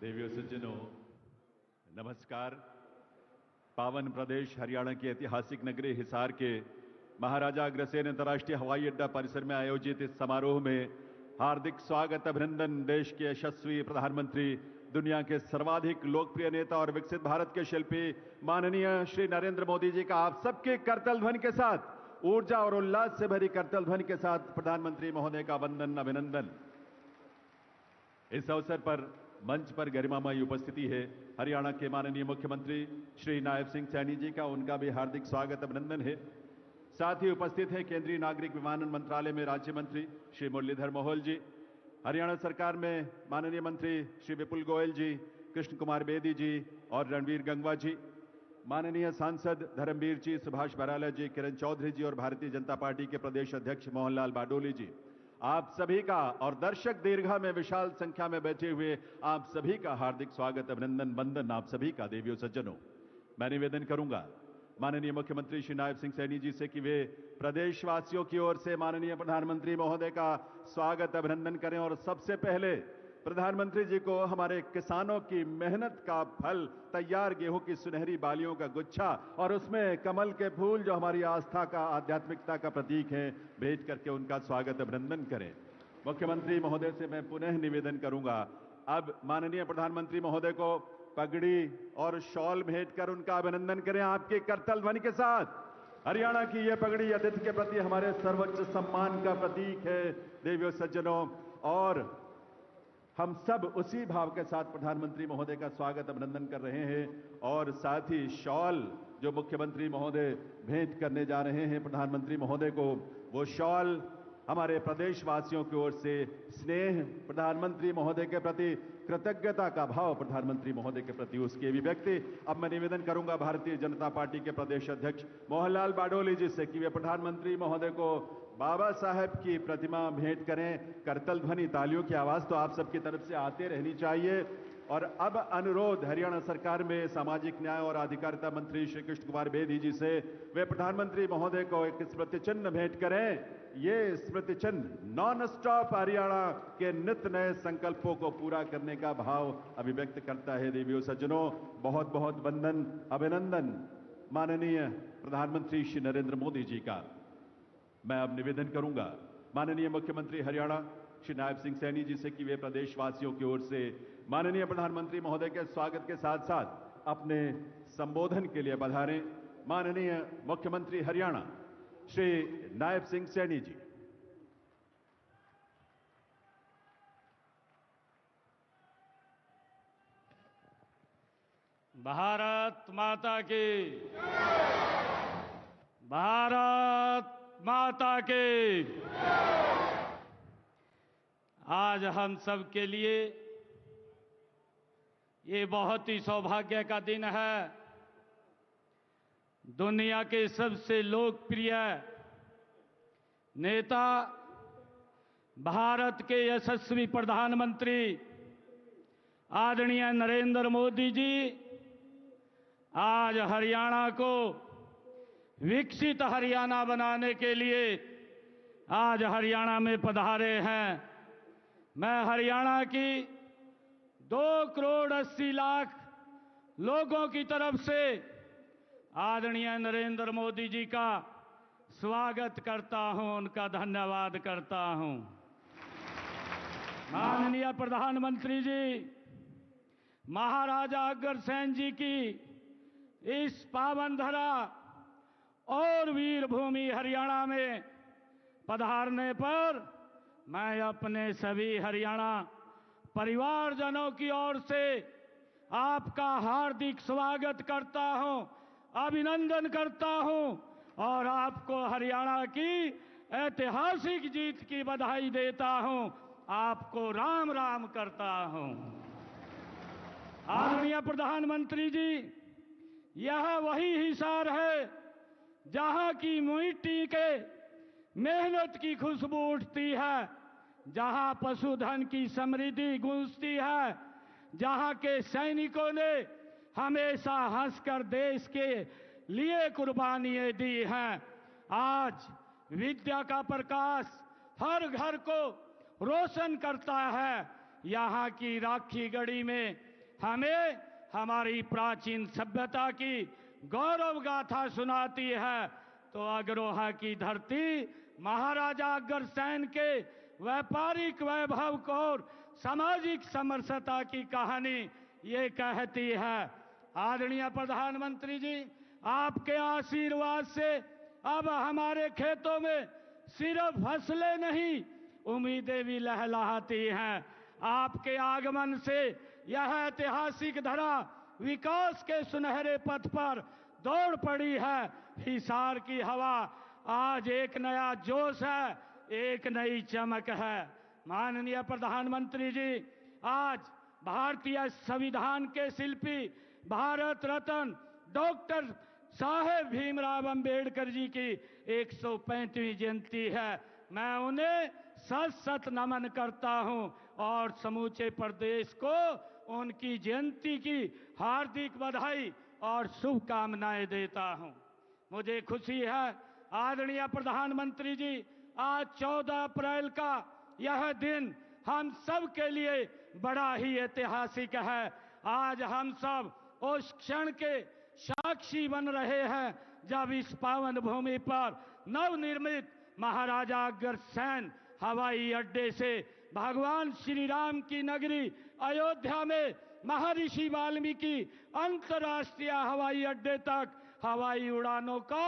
देवियों सज्जनों, नमस्कार। पावन प्रदेश हरियाणा की ऐतिहासिक नगरी हिसार के महाराजा अग्रसेन अंतर्राष्ट्रीय हवाई अड्डा परिसर में आयोजित इस समारोह में हार्दिक स्वागत अभिनंदन। देश के यशस्वी प्रधानमंत्री, दुनिया के सर्वाधिक लोकप्रिय नेता और विकसित भारत के शिल्पी माननीय श्री नरेंद्र मोदी जी का आप सबके करतल ध्वनि के साथ, ऊर्जा और उल्लास से भरी करतल ध्वनि के साथ प्रधानमंत्री महोदय का वंदन अभिनंदन। इस अवसर पर मंच पर गरिमामयी उपस्थिति है हरियाणा के माननीय मुख्यमंत्री श्री नायब सिंह सैनी जी का, उनका भी हार्दिक स्वागत अभिनंदन है। साथ ही उपस्थित है केंद्रीय नागरिक विमानन मंत्रालय में राज्य मंत्री श्री मुरलीधर मोहोल जी, हरियाणा सरकार में माननीय मंत्री श्री विपुल गोयल जी, कृष्ण कुमार बेदी जी और रणवीर गंगवा जी, माननीय सांसद धर्मवीर जी, सुभाष बराला जी, किरण चौधरी जी और भारतीय जनता पार्टी के प्रदेश अध्यक्ष मोहनलाल बाडोली जी, आप सभी का और दर्शक दीर्घा में विशाल संख्या में बैठे हुए आप सभी का हार्दिक स्वागत अभिनंदन वंदन आप सभी का। देवियों सज्जनों, मैं निवेदन करूंगा माननीय मुख्यमंत्री श्री नायब सिंह सैनी जी से कि वे प्रदेशवासियों की ओर से माननीय प्रधानमंत्री महोदय का स्वागत अभिनंदन करें और सबसे पहले प्रधानमंत्री जी को हमारे किसानों की मेहनत का फल, तैयार गेहूं की सुनहरी बालियों का गुच्छा और उसमें कमल के फूल जो हमारी आस्था का, आध्यात्मिकता का प्रतीक है, भेंट करके उनका स्वागत अभिनंदन करें। मुख्यमंत्री महोदय से मैं पुनः निवेदन करूंगा, अब माननीय प्रधानमंत्री महोदय को पगड़ी और शॉल भेंट कर उनका अभिनंदन करें आपके करतल ध्वनि के साथ। हरियाणा की यह पगड़ी अतिथि के प्रति हमारे सर्वोच्च सम्मान का प्रतीक है। देवियों सज्जनों, और हम सब उसी भाव के साथ प्रधानमंत्री महोदय का स्वागत अभिनंदन कर रहे हैं और साथ ही शॉल जो मुख्यमंत्री महोदय भेंट करने जा रहे हैं प्रधानमंत्री महोदय को, वो शॉल हमारे प्रदेशवासियों की ओर से स्नेह, प्रधानमंत्री महोदय के प्रति कृतज्ञता का भाव, प्रधानमंत्री महोदय के प्रति उसकी अभिव्यक्ति। अब मैं निवेदन करूंगा भारतीय जनता पार्टी के प्रदेश अध्यक्ष मोहनलाल बाडोली जी से कि वे प्रधानमंत्री महोदय को बाबा साहेब की प्रतिमा भेंट करें। करतल ध्वनि, तालियों की आवाज तो आप सबकी तरफ से आते रहनी चाहिए। और अब अनुरोध हरियाणा सरकार में सामाजिक न्याय और अधिकारिता मंत्री श्री कृष्ण कुमार बेदी जी से, वे प्रधानमंत्री महोदय को एक स्मृति चिन्ह भेंट करें। ये स्मृति चिन्ह नॉन स्टॉप हरियाणा के नित्य नए संकल्पों को पूरा करने का भाव अभिव्यक्त करता है। देवियों सज्जनों, बहुत बहुत वंदन अभिनंदन माननीय प्रधानमंत्री श्री नरेंद्र मोदी जी का। मैं अब निवेदन करूंगा माननीय मुख्यमंत्री हरियाणा श्री नायब सिंह सैनी जी से कि वे प्रदेशवासियों की ओर से माननीय प्रधानमंत्री महोदय के स्वागत के साथ साथ अपने संबोधन के लिए पधारें। माननीय मुख्यमंत्री हरियाणा श्री नायब सिंह सैनी जी। भारत माता की, भारत माता की। आज हम सब के लिए ये बहुत ही सौभाग्य का दिन है। दुनिया के सबसे लोकप्रिय नेता, भारत के यशस्वी प्रधानमंत्री आदरणीय नरेंद्र मोदी जी आज हरियाणा को विकसित हरियाणा बनाने के लिए आज हरियाणा में पधारे हैं। मैं हरियाणा की 2,80,00,000 लोगों की तरफ से आदरणीय नरेंद्र मोदी जी का स्वागत करता हूं, उनका धन्यवाद करता हूं। माननीय प्रधानमंत्री जी, महाराजा अग्रसेन जी की इस पावन धरा और वीर भूमि हरियाणा में पधारने पर मैं अपने सभी हरियाणा परिवारजनों की ओर से आपका हार्दिक स्वागत करता हूं, अभिनंदन करता हूं और आपको हरियाणा की ऐतिहासिक जीत की बधाई देता हूं। आपको राम राम करता हूं। आदरणीय प्रधानमंत्री जी, यह वही हिसार है जहां की मिट्टी के मेहनत की खुशबू उठती है, जहां पशुधन की समृद्धि गूंजती है, जहां के सैनिकों ने हमेशा हंसकर देश के लिए कुर्बानियां दी हैं। आज विद्या का प्रकाश हर घर को रोशन करता है। यहाँ की राखी गढ़ी में हमें हमारी प्राचीन सभ्यता की गौरव गाथा सुनाती है, तो अग्रोहा की धरती महाराजा अग्रसेन के व्यापारिक वैभव को और सामाजिक समरसता की कहानी ये कहती है। आदरणीय प्रधानमंत्री जी, आपके आशीर्वाद से अब हमारे खेतों में सिर्फ फसलें नहीं, उम्मीदें भी लहलहाती हैं। आपके आगमन से यह ऐतिहासिक धरा विकास के सुनहरे पथ पर दौड़ पड़ी है। हिसार की हवा आज एक नया जोश है, एक नई चमक है। माननीय प्रधानमंत्री जी, आज भारतीय संविधान के शिल्पी भारत रत्न डॉक्टर साहेब भीमराव अंबेडकर जी की 135वीं जयंती है। मैं उन्हें सत सत नमन करता हूं और समूचे प्रदेश को उनकी जयंती की हार्दिक बधाई और शुभकामनाएं देता हूं। मुझे खुशी है आदरणीय प्रधानमंत्री जी, आज 14 अप्रैल का यह दिन हम सब के लिए बड़ा ही ऐतिहासिक है। आज हम सब उस क्षण के साक्षी बन रहे हैं जब इस पावन भूमि पर नवनिर्मित महाराजा अग्रसेन हवाई अड्डे से भगवान श्री राम की नगरी अयोध्या में महर्षि वाल्मीकि अंतर्राष्ट्रीय हवाई अड्डे तक हवाई उड़ानों का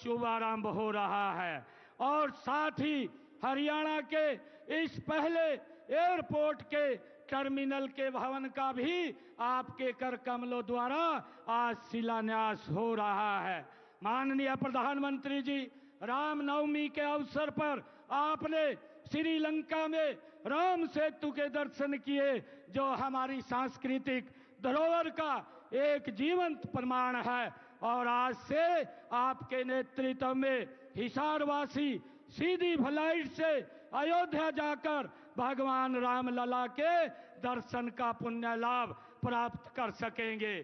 शुभारंभ हो रहा है। और साथ ही हरियाणा के इस पहले एयरपोर्ट के टर्मिनल के भवन का भी आपके कर कमलों द्वारा आज शिलान्यास हो रहा है। माननीय प्रधानमंत्री जी, रामनवमी के अवसर पर आपने श्रीलंका में राम सेतु के दर्शन किए, जो हमारी सांस्कृतिक धरोहर का एक जीवंत प्रमाण है। और आज से आपके नेतृत्व में हिसारवासी सीधी फ्लाइट से अयोध्या जाकर भगवान रामलला के दर्शन का पुण्य लाभ प्राप्त कर सकेंगे।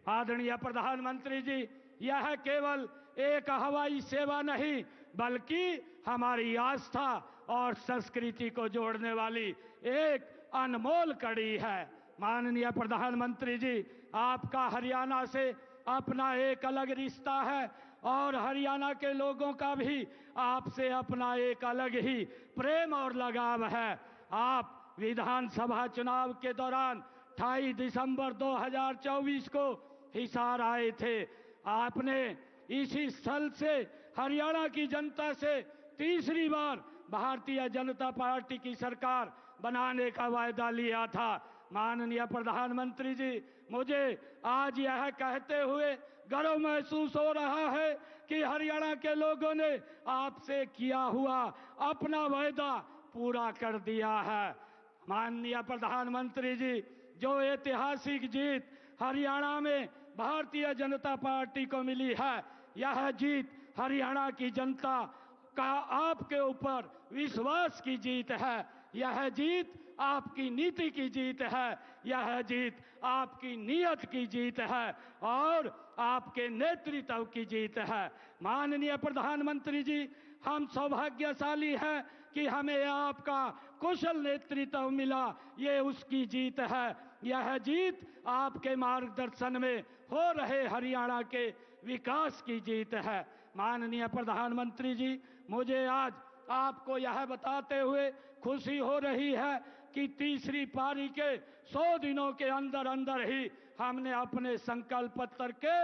आदरणीय प्रधानमंत्री जी, यह केवल एक हवाई सेवा नहीं बल्कि हमारी आस्था और संस्कृति को जोड़ने वाली एक अनमोल कड़ी है। माननीय प्रधानमंत्री जी, आपका हरियाणा से अपना एक अलग रिश्ता है और हरियाणा के लोगों का भी आपसे अपना एक अलग ही प्रेम और लगाव है। आप विधानसभा चुनाव के दौरान 28 दिसंबर 2024 को हिसार आए थे। आपने इसी स्थल से हरियाणा की जनता से तीसरी बार भारतीय जनता पार्टी की सरकार बनाने का वायदा लिया था। माननीय प्रधानमंत्री जी, मुझे आज यह कहते हुए गर्व महसूस हो रहा है कि हरियाणा के लोगों ने आपसे किया हुआ अपना वायदा पूरा कर दिया है। माननीय प्रधानमंत्री जी, जो ऐतिहासिक जीत हरियाणा में भारतीय जनता पार्टी को मिली है, यह जीत हरियाणा की जनता का आपके ऊपर विश्वास की जीत है। यह जीत आपकी नीति की जीत है, यह जीत आपकी नीयत की जीत है और आपके नेतृत्व की जीत है। माननीय प्रधानमंत्री जी, हम सौभाग्यशाली हैं कि हमें आपका कुशल नेतृत्व मिला, ये उसकी जीत है। यह जीत आपके मार्गदर्शन में हो रहे हरियाणा के विकास की जीत है। माननीय प्रधानमंत्री जी, मुझे आज आपको यह बताते हुए खुशी हो रही है कि तीसरी पारी के 100 दिनों के अंदर अंदर ही हमने अपने संकल्प पत्र के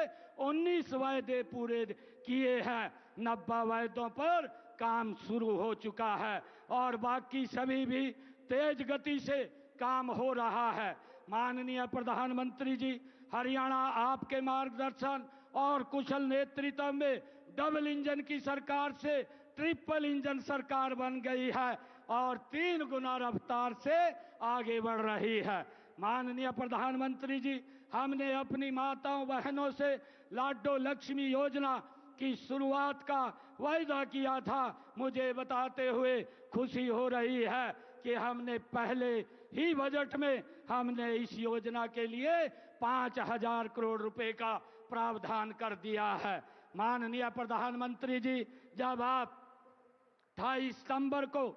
19 वायदे पूरे किए हैं। 90 वायदों पर काम शुरू हो चुका है और बाकी सभी भी तेज गति से काम हो रहा है। माननीय प्रधानमंत्री जी, हरियाणा आपके मार्गदर्शन और कुशल नेतृत्व में डबल इंजन की सरकार से ट्रिपल इंजन सरकार बन गई है और 3 गुना रफ्तार से आगे बढ़ रही है। माननीय प्रधानमंत्री जी, हमने अपनी माताओं बहनों से लाडो लक्ष्मी योजना की शुरुआत का वायदा किया था। मुझे बताते हुए खुशी हो रही है कि हमने पहले ही बजट में हमने इस योजना के लिए 5000 करोड़ रुपए का प्रावधान कर दिया है। माननीय प्रधानमंत्री जी, जब आप 28 सितंबर को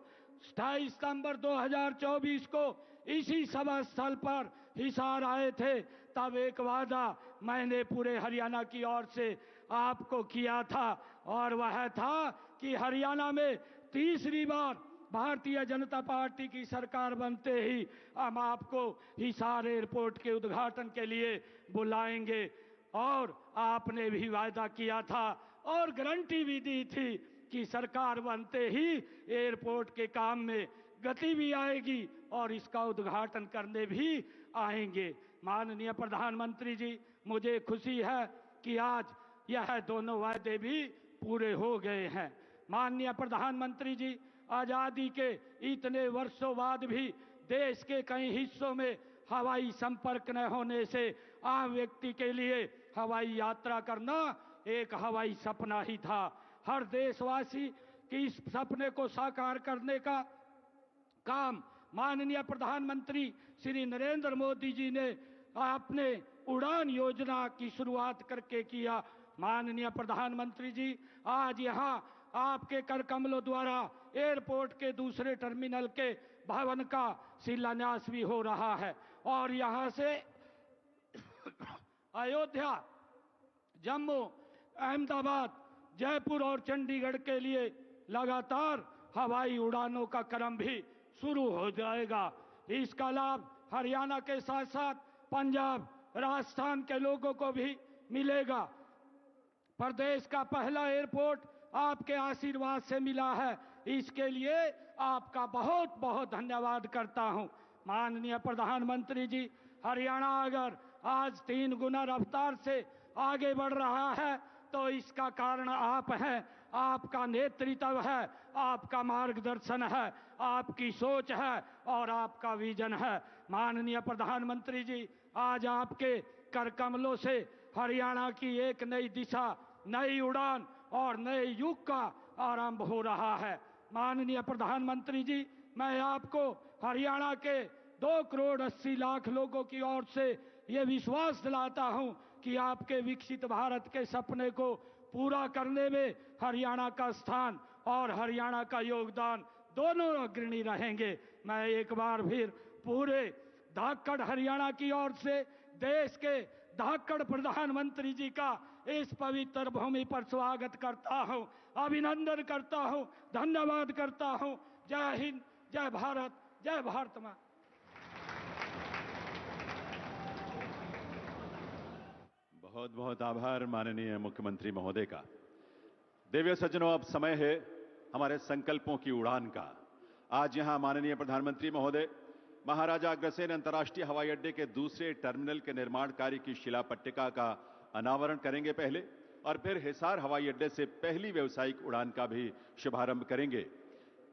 28 सितंबर 2024 को इसी सभा स्थल पर हिसार आए थे, तब एक वादा मैंने पूरे हरियाणा की ओर से आपको किया था, और वह था कि हरियाणा में तीसरी बार भारतीय जनता पार्टी की सरकार बनते ही हम आपको हिसार एयरपोर्ट के उद्घाटन के लिए बुलाएंगे। और आपने भी वायदा किया था और गारंटी भी दी थी कि सरकार बनते ही एयरपोर्ट के काम में गति भी आएगी और इसका उद्घाटन करने भी आएंगे। माननीय प्रधानमंत्री जी, मुझे खुशी है कि आज यह दोनों वायदे भी पूरे हो गए हैं। माननीय प्रधानमंत्री जी, आजादी के इतने वर्षों बाद भी देश के कई हिस्सों में हवाई संपर्क न होने से आम व्यक्ति के लिए हवाई यात्रा करना एक हवाई सपना ही था। हर देशवासी की इस सपने को साकार करने का काम माननीय प्रधानमंत्री श्री नरेंद्र मोदी जी ने अपने उड़ान योजना की शुरुआत करके किया। माननीय प्रधानमंत्री जी, आज यहाँ आपके कर कमलों द्वारा एयरपोर्ट के दूसरे टर्मिनल के भवन का शिलान्यास भी हो रहा है और यहाँ से अयोध्या, जम्मू, अहमदाबाद, जयपुर और चंडीगढ़ के लिए लगातार हवाई उड़ानों का क्रम भी शुरू हो जाएगा। इसका लाभ हरियाणा के साथ साथ पंजाब, राजस्थान के लोगों को भी मिलेगा। प्रदेश का पहला एयरपोर्ट आपके आशीर्वाद से मिला है, इसके लिए आपका बहुत बहुत धन्यवाद करता हूं। माननीय प्रधानमंत्री जी, हरियाणा अगर आज 3 गुना रफ्तार से आगे बढ़ रहा है तो इसका कारण आप हैं, आपका नेतृत्व है, आपका मार्गदर्शन है, आपकी सोच है और आपका विजन है। माननीय प्रधानमंत्री जी, आज आपके कर कमलों से हरियाणा की एक नई दिशा, नई उड़ान और नए युग का आरंभ हो रहा है। माननीय प्रधानमंत्री जी, मैं आपको हरियाणा के 2 करोड़ 80 लाख लोगों की ओर से ये विश्वास दिलाता हूं कि आपके विकसित भारत के सपने को पूरा करने में हरियाणा का स्थान और हरियाणा का योगदान दोनों अग्रणी रहेंगे। मैं एक बार फिर पूरे धाकड़ हरियाणा की ओर से देश के धाकड़ प्रधानमंत्री जी का इस पवित्र भूमि पर स्वागत करता हूं, अभिनंदन करता हूं, धन्यवाद करता हूं। जय हिंद, जय भारत, जय भारत मां। बहुत बहुत आभार माननीय मुख्यमंत्री महोदय का। देवियों सज्जनों, अब समय है हमारे संकल्पों की उड़ान का। आज यहां माननीय प्रधानमंत्री महोदय महाराजा अग्रसेन अंतर्राष्ट्रीय हवाई अड्डे के दूसरे टर्मिनल के निर्माण कार्य की शिलापट्टिका का अनावरण करेंगे पहले, और फिर हिसार हवाई अड्डे से पहली व्यावसायिक उड़ान का भी शुभारंभ करेंगे।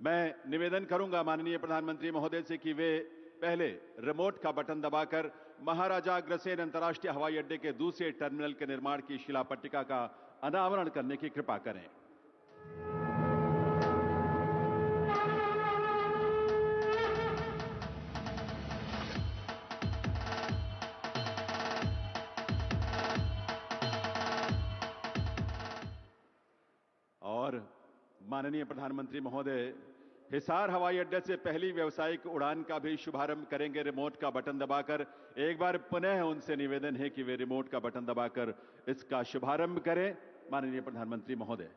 मैं निवेदन करूंगा माननीय प्रधानमंत्री महोदय से कि वे पहले रिमोट का बटन दबाकर महाराजा अग्रसेन अंतर्राष्ट्रीय हवाई अड्डे के दूसरे टर्मिनल के निर्माण की शिलापट्टिका का अनावरण करने की कृपा करें। और माननीय प्रधानमंत्री महोदय हिसार हवाई अड्डे से पहली व्यावसायिक उड़ान का भी शुभारंभ करेंगे रिमोट का बटन दबाकर। एक बार पुनः उनसे निवेदन है कि वे रिमोट का बटन दबाकर इसका शुभारंभ करें। माननीय प्रधानमंत्री महोदय।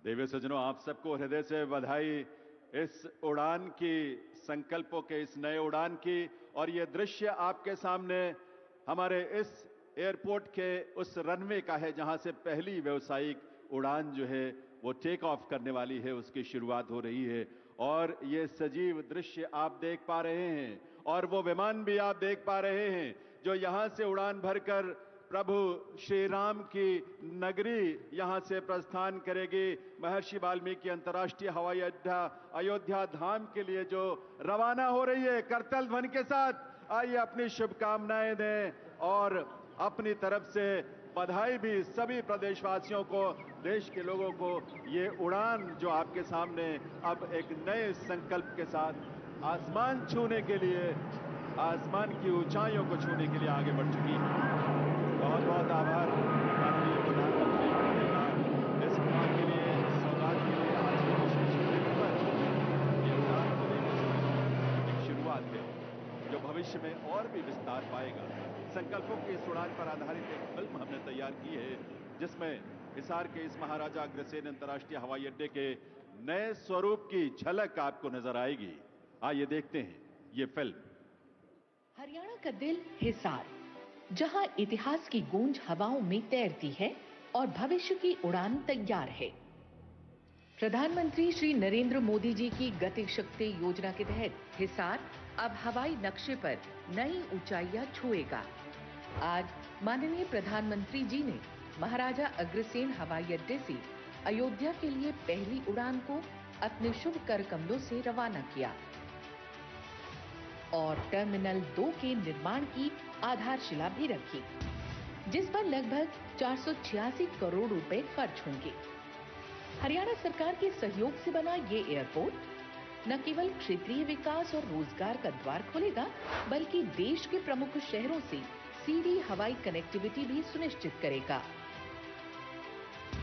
देवियों सज्जनों, आप सबको हृदय से बधाई इस उड़ान की, संकल्पों के इस नए उड़ान की। और ये दृश्य आपके सामने हमारे इस एयरपोर्ट के उस रनवे का है जहां से पहली व्यावसायिक उड़ान जो है वो टेक ऑफ करने वाली है, उसकी शुरुआत हो रही है। और ये सजीव दृश्य आप देख पा रहे हैं और वो विमान भी आप देख पा रहे हैं जो यहां से उड़ान भरकर प्रभु श्री राम की नगरी यहां से प्रस्थान करेगी। महर्षि वाल्मीकि अंतर्राष्ट्रीय हवाई अड्डा अयोध्या धाम के लिए जो रवाना हो रही है करतल ध्वनि के साथ। आइए अपनी शुभकामनाएं दें और अपनी तरफ से बधाई भी सभी प्रदेशवासियों को, देश के लोगों को। ये उड़ान जो आपके सामने अब एक नए संकल्प के साथ आसमान छूने के लिए, आसमान की ऊंचाइयों को छूने के लिए आगे बढ़ चुकी है। बहुत बहुत आभार माननीय प्रधानमंत्री महोदय का इस उड़ान के लिए, सौगात के लिए। आज के विशेष दिन पर ये उड़ान को लेकर एक शुरुआत है जो भविष्य में और भी विस्तार पाएगा। संकल्पों की इस उड़ान पर आधारित एक फिल्म हमने तैयार की है जिसमें हिसार के इस महाराजा अग्रसेन अंतर्राष्ट्रीय हवाई अड्डे के नए स्वरूप की झलक आपको नजर आएगी। आइए देखते हैं ये फिल्म। हरियाणा का दिल हिसार, जहां इतिहास की गूंज हवाओं में तैरती है और भविष्य की उड़ान तैयार है। प्रधानमंत्री श्री नरेंद्र मोदी जी की गति शक्ति योजना के तहत हिसार अब हवाई नक्शे पर नई ऊंचाइयां छुएगा। आज माननीय प्रधानमंत्री जी ने महाराजा अग्रसेन हवाई अड्डे से अयोध्या के लिए पहली उड़ान को अपने शुभ कर कमलों से रवाना किया और टर्मिनल 2 के निर्माण की आधारशिला भी रखी, जिस पर लगभग 486 करोड़ रुपए खर्च होंगे। हरियाणा सरकार के सहयोग से बना ये एयरपोर्ट न केवल क्षेत्रीय विकास और रोजगार का द्वार खोलेगा, बल्कि देश के प्रमुख शहरों से सीधी हवाई कनेक्टिविटी भी सुनिश्चित करेगा।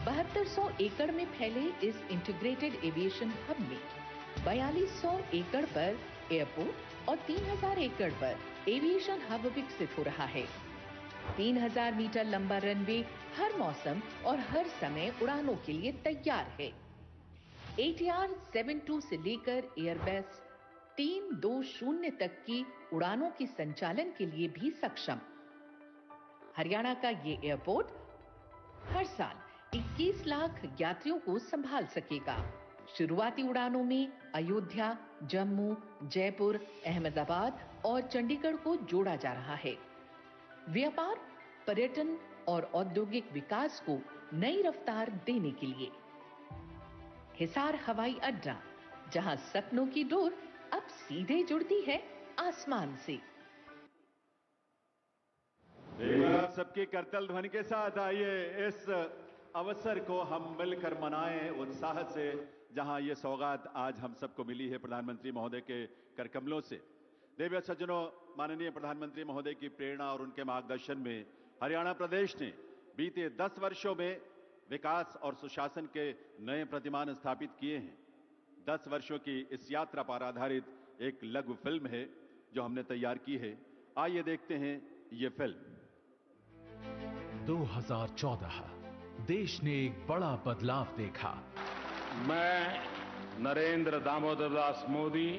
7200 एकड़ में फैले इस इंटीग्रेटेड एविएशन हब में 4200 एकड़ पर एयरपोर्ट और 3000 एकड़ पर एविएशन हब विकसित हो रहा है। 3000 मीटर लंबा रनवे हर मौसम और हर समय उड़ानों के लिए तैयार है। ATR 72 से लेकर एयरबस 320 तक की उड़ानों के संचालन के लिए भी सक्षम। हरियाणा का ये एयरपोर्ट हर साल 21 लाख यात्रियों को संभाल सकेगा। शुरुआती उड़ानों में अयोध्या, जम्मू, जयपुर, अहमदाबाद और चंडीगढ़ को जोड़ा जा रहा है। व्यापार, पर्यटन और औद्योगिक विकास को नई रफ्तार देने के लिए हिसार हवाई अड्डा, जहां सपनों की डोर अब सीधे जुड़ती है आसमान से। एक बार आप सबकी करतल ध्वनि के साथ आइए इस अवसर को हम मिलकर मनाएं उत्साह से, जहां ये सौगात आज हम सबको मिली है प्रधानमंत्री महोदय के करकमलों से। देवी सज्जनों, माननीय प्रधानमंत्री महोदय की प्रेरणा और उनके मार्गदर्शन में हरियाणा प्रदेश ने बीते 10 वर्षों में विकास और सुशासन के नए प्रतिमान स्थापित किए हैं। 10 वर्षों की इस यात्रा पर आधारित एक लघु फिल्म है जो हमने तैयार की है। आइए देखते हैं ये फिल्म। 2014 देश ने एक बड़ा बदलाव देखा। मैं नरेंद्र दामोदर दास मोदी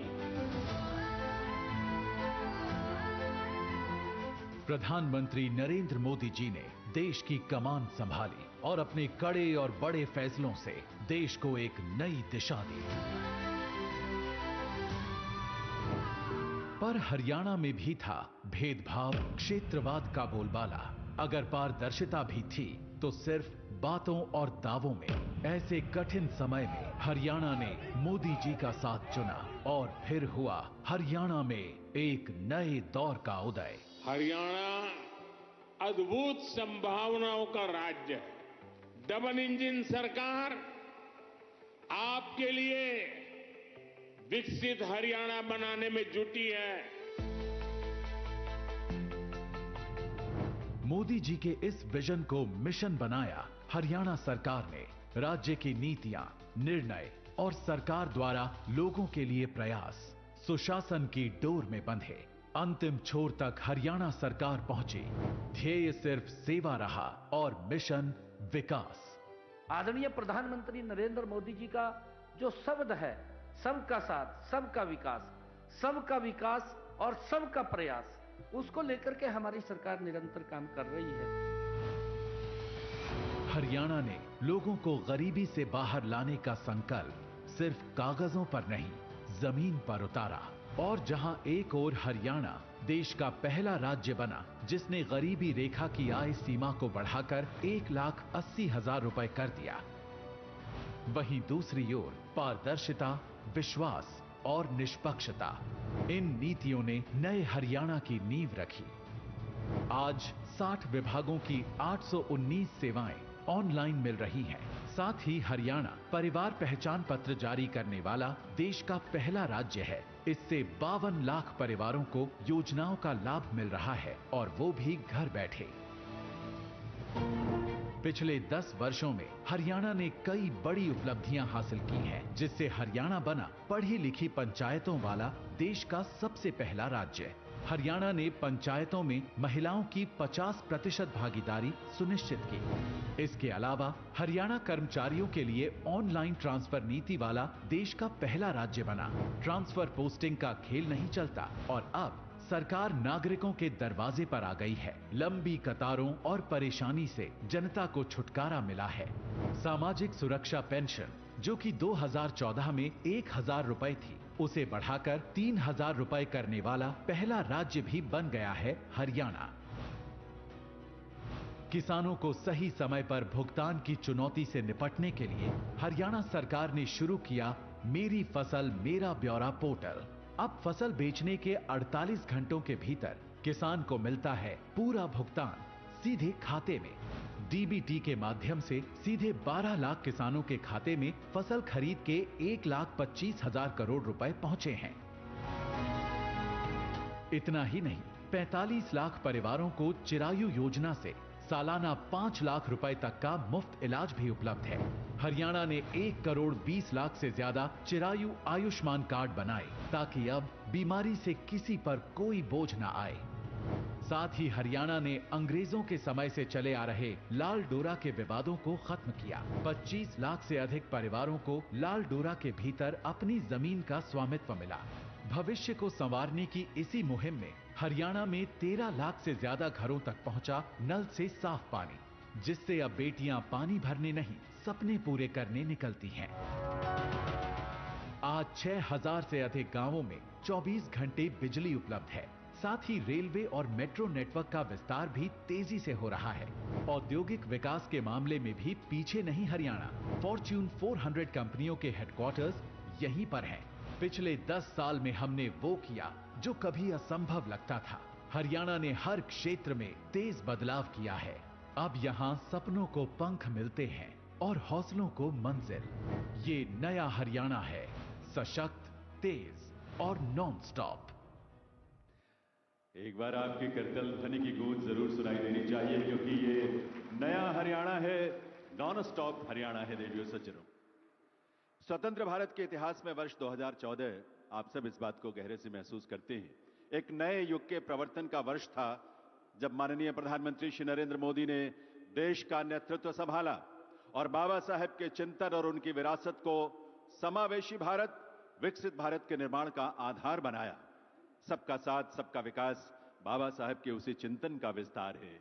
प्रधानमंत्री नरेंद्र मोदी जी ने देश की कमान संभाली और अपने कड़े और बड़े फैसलों से देश को एक नई दिशा दी। पर हरियाणा में भी था भेदभाव, क्षेत्रवाद का बोलबाला। अगर पारदर्शिता भी थी तो सिर्फ बातों और दावों में। ऐसे कठिन समय में हरियाणा ने मोदी जी का साथ चुना और फिर हुआ हरियाणा में एक नए दौर का उदय। हरियाणा अद्भुत संभावनाओं का राज्य है। डबल इंजन सरकार आपके लिए विकसित हरियाणा बनाने में जुटी है। मोदी जी के इस विजन को मिशन बनाया हरियाणा सरकार ने। राज्य की नीतियां, निर्णय और सरकार द्वारा लोगों के लिए प्रयास सुशासन की डोर में बंधे। अंतिम छोर तक हरियाणा सरकार पहुंची। ध्येय सिर्फ सेवा रहा और मिशन विकास। आदरणीय प्रधानमंत्री नरेंद्र मोदी जी का जो शब्द है, सबका साथ, सबका विकास और सबका प्रयास, उसको लेकर के हमारी सरकार निरंतर काम कर रही है। हरियाणा ने लोगों को गरीबी से बाहर लाने का संकल्प सिर्फ कागजों पर नहीं, जमीन पर उतारा। और जहां एक ओर हरियाणा देश का पहला राज्य बना जिसने गरीबी रेखा की आय सीमा को बढ़ाकर 1,80,000 रुपए कर दिया, वहीं दूसरी ओर पारदर्शिता, विश्वास और निष्पक्षता, इन नीतियों ने नए हरियाणा की नींव रखी। आज 60 विभागों की 819 सेवाएं ऑनलाइन मिल रही हैं। साथ ही हरियाणा परिवार पहचान पत्र जारी करने वाला देश का पहला राज्य है। इससे 52 लाख परिवारों को योजनाओं का लाभ मिल रहा है और वो भी घर बैठे। पिछले 10 वर्षों में हरियाणा ने कई बड़ी उपलब्धियां हासिल की हैं, जिससे हरियाणा बना पढ़ी लिखी पंचायतों वाला देश का सबसे पहला राज्य। हरियाणा ने पंचायतों में महिलाओं की 50% भागीदारी सुनिश्चित की। इसके अलावा हरियाणा कर्मचारियों के लिए ऑनलाइन ट्रांसफर नीति वाला देश का पहला राज्य बना। ट्रांसफर पोस्टिंग का खेल नहीं चलता और अब सरकार नागरिकों के दरवाजे पर आ गई है। लंबी कतारों और परेशानी से जनता को छुटकारा मिला है। सामाजिक सुरक्षा पेंशन, जो कि 2014 में 1000 रुपए थी, उसे बढ़ाकर 3000 रुपए करने वाला पहला राज्य भी बन गया है हरियाणा। किसानों को सही समय पर भुगतान की चुनौती से निपटने के लिए हरियाणा सरकार ने शुरू किया मेरी फसल मेरा ब्यौरा पोर्टल। अब फसल बेचने के 48 घंटों के भीतर किसान को मिलता है पूरा भुगतान सीधे खाते में। डीबीटी के माध्यम से सीधे 12 लाख किसानों के खाते में फसल खरीद के 1,25,000 करोड़ रुपए पहुंचे हैं। इतना ही नहीं, 45 लाख परिवारों को चिरायु योजना से सालाना 5 लाख रुपए तक का मुफ्त इलाज भी उपलब्ध है। हरियाणा ने 1 करोड़ 20 लाख से ज्यादा चिरायु आयुष्मान कार्ड बनाए, ताकि अब बीमारी से किसी पर कोई बोझ न आए। साथ ही हरियाणा ने अंग्रेजों के समय से चले आ रहे लाल डोरा के विवादों को खत्म किया। 25 लाख से अधिक परिवारों को लाल डोरा के भीतर अपनी जमीन का स्वामित्व मिला। भविष्य को संवारने की इसी मुहिम में हरियाणा में 13 लाख से ज्यादा घरों तक पहुंचा नल से साफ पानी, जिससे अब बेटियां पानी भरने नहीं, सपने पूरे करने निकलती हैं। आज 6000 से अधिक गांवों में 24 घंटे बिजली उपलब्ध है। साथ ही रेलवे और मेट्रो नेटवर्क का विस्तार भी तेजी से हो रहा है। औद्योगिक विकास के मामले में भी पीछे नहीं हरियाणा। फॉर्च्यून 400 कंपनियों के हेडक्वार्टर्स यहीं पर हैं। पिछले 10 साल में हमने वो किया जो कभी असंभव लगता था। हरियाणा ने हर क्षेत्र में तेज बदलाव किया है। अब यहाँ सपनों को पंख मिलते हैं और हौसलों को मंजिल। ये नया हरियाणा है, सशक्त, तेज और नॉन स्टॉप। एक बार आपकी करतल ध्वनि की गूंज जरूर सुनाई देनी चाहिए, क्योंकि ये नया हरियाणा है, नॉन स्टॉप हरियाणा है। देवियों सज्जनों, स्वतंत्र भारत के इतिहास में वर्ष 2014, आप सब इस बात को गहरे से महसूस करते हैं, एक नए युग के प्रवर्तन का वर्ष था, जब माननीय प्रधानमंत्री श्री नरेंद्र मोदी ने देश का नेतृत्व संभाला और बाबा साहेब के चिंतन और उनकी विरासत को समावेशी भारत, विकसित भारत के निर्माण का आधार बनाया। सबका साथ, सबका विकास बाबा साहेब के उसी चिंतन का विस्तार है।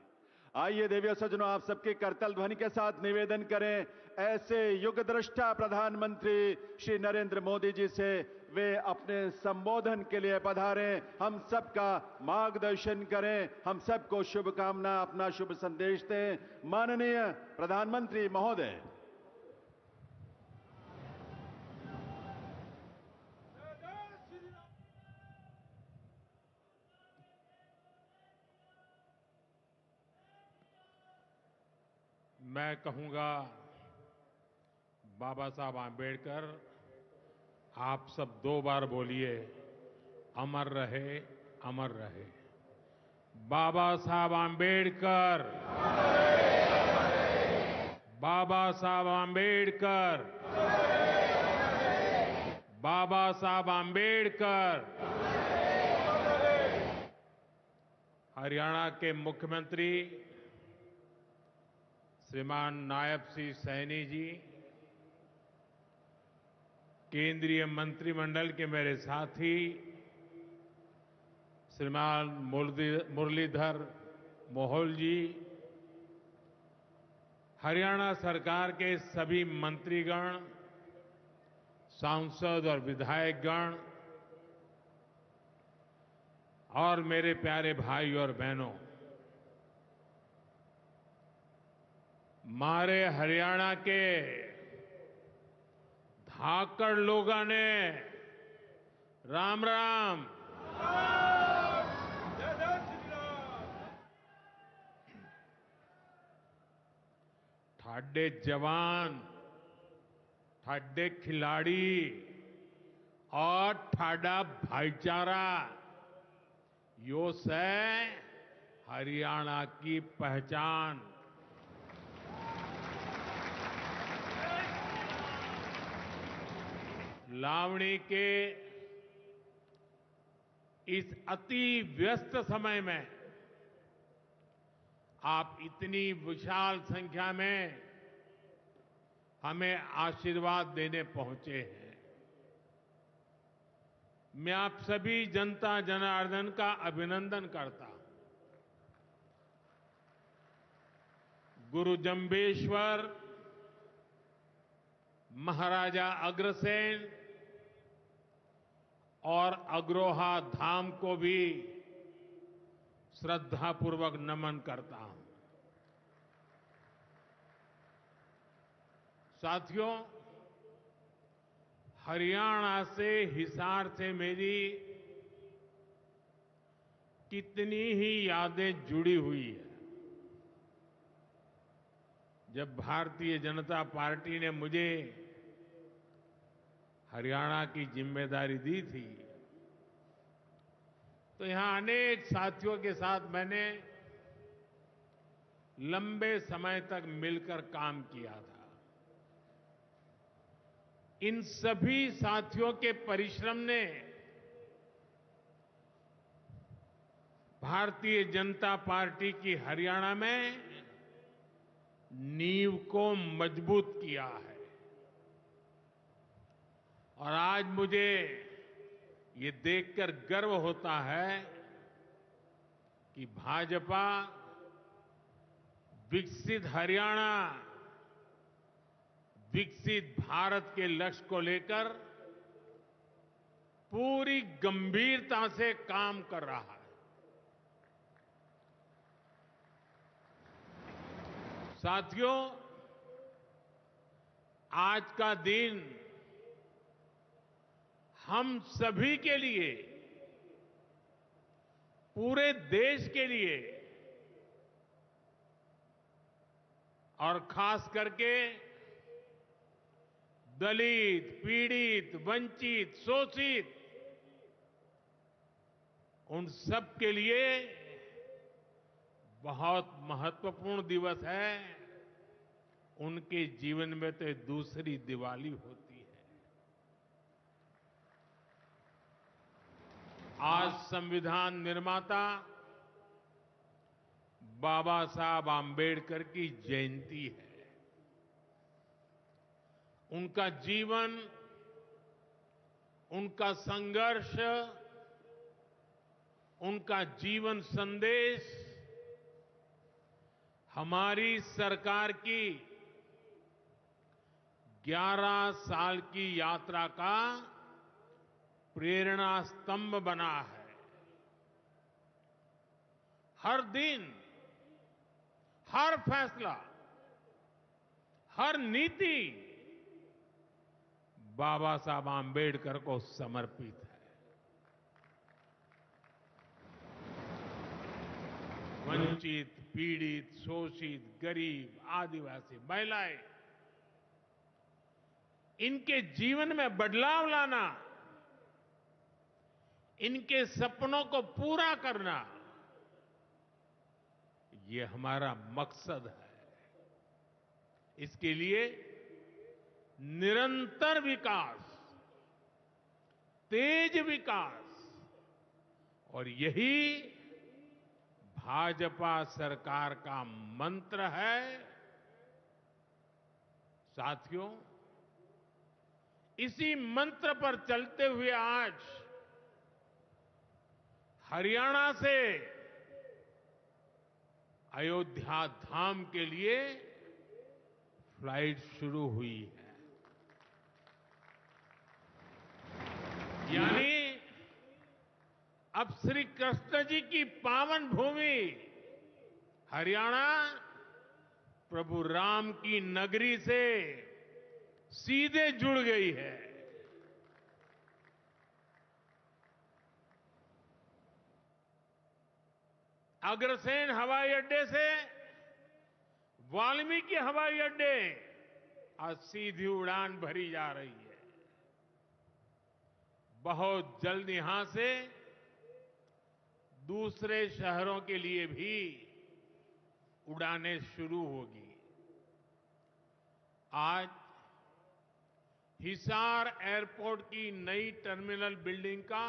आइए देवियों सज्जनों, आप सबके करतल ध्वनि के साथ निवेदन करें ऐसे युग दृष्टा प्रधानमंत्री श्री नरेंद्र मोदी जी से, वे अपने संबोधन के लिए पधारें, हम सबका मार्गदर्शन करें, हम सबको शुभकामना, अपना शुभ संदेश दें। माननीय प्रधानमंत्री महोदय। मैं कहूंगा, बाबा साहब आंबेडकर, आप सब 2 बार बोलिए, अमर रहे, अमर रहे। बाबा साहब आंबेडकर, बाबा साहब आंबेडकर, बाबा साहब आंबेडकर। हरियाणा के मुख्यमंत्री श्रीमान नायब सिंह सैनी जी, केंद्रीय मंत्रिमंडल के मेरे साथी श्रीमान मुरलीधर मोहोल जी, हरियाणा सरकार के सभी मंत्रीगण, सांसद और विधायकगण और मेरे प्यारे भाई और बहनों, मारे हरियाणा के धाकड़ लोगों ने राम राम। ठाडे जवान, ठाडे खिलाड़ी और ठाडा भाईचारा यो से हरियाणा की पहचान। लावणी के इस अति व्यस्त समय में आप इतनी विशाल संख्या में हमें आशीर्वाद देने पहुंचे हैं। मैं आप सभी जनता जनार्दन का अभिनंदन करता हूं। गुरु जंबेश्वर, महाराजा अग्रसेन और अग्रोहा धाम को भी श्रद्धापूर्वक नमन करता हूं। साथियों, हरियाणा से, हिसार से मेरी कितनी ही यादें जुड़ी हुई है। जब भारतीय जनता पार्टी ने मुझे हरियाणा की जिम्मेदारी दी थी, तो यहां अनेक साथियों के साथ मैंने लंबे समय तक मिलकर काम किया था। इन सभी साथियों के परिश्रम ने भारतीय जनता पार्टी की हरियाणा में नींव को मजबूत किया है। और आज मुझे ये देखकर गर्व होता है कि भाजपा विकसित हरियाणा, विकसित भारत के लक्ष्य को लेकर पूरी गंभीरता से काम कर रहा है। साथियों, आज का दिन हम सभी के लिए, पूरे देश के लिए और खास करके दलित, पीड़ित, वंचित, शोषित, उन सब के लिए बहुत महत्वपूर्ण दिवस है। उनके जीवन में तो दूसरी दिवाली होती है। आज संविधान निर्माता बाबा साहब आंबेडकर की जयंती है। उनका जीवन, उनका संघर्ष, उनका जीवन संदेश हमारी सरकार की 11 साल की यात्रा का प्रेरणा स्तंभ बना है। हर दिन, हर फैसला, हर नीति बाबा साहब आंबेडकर को समर्पित है। वंचित, पीड़ित, शोषित, गरीब, आदिवासी, महिलाएं, इनके जीवन में बदलाव लाना, इनके सपनों को पूरा करना, ये हमारा मकसद है। इसके लिए निरंतर विकास, तेज विकास, और यही भाजपा सरकार का मंत्र है। साथियों, इसी मंत्र पर चलते हुए आज हरियाणा से अयोध्या धाम के लिए फ्लाइट शुरू हुई है। यानी अब श्री कृष्ण जी की पावन भूमि हरियाणा प्रभु राम की नगरी से सीधे जुड़ गई है। अग्रसेन हवाई अड्डे से वाल्मीकि हवाई अड्डे आज सीधी उड़ान भरी जा रही है। बहुत जल्द यहां से दूसरे शहरों के लिए भी उड़ानें शुरू होगी। आज हिसार एयरपोर्ट की नई टर्मिनल बिल्डिंग का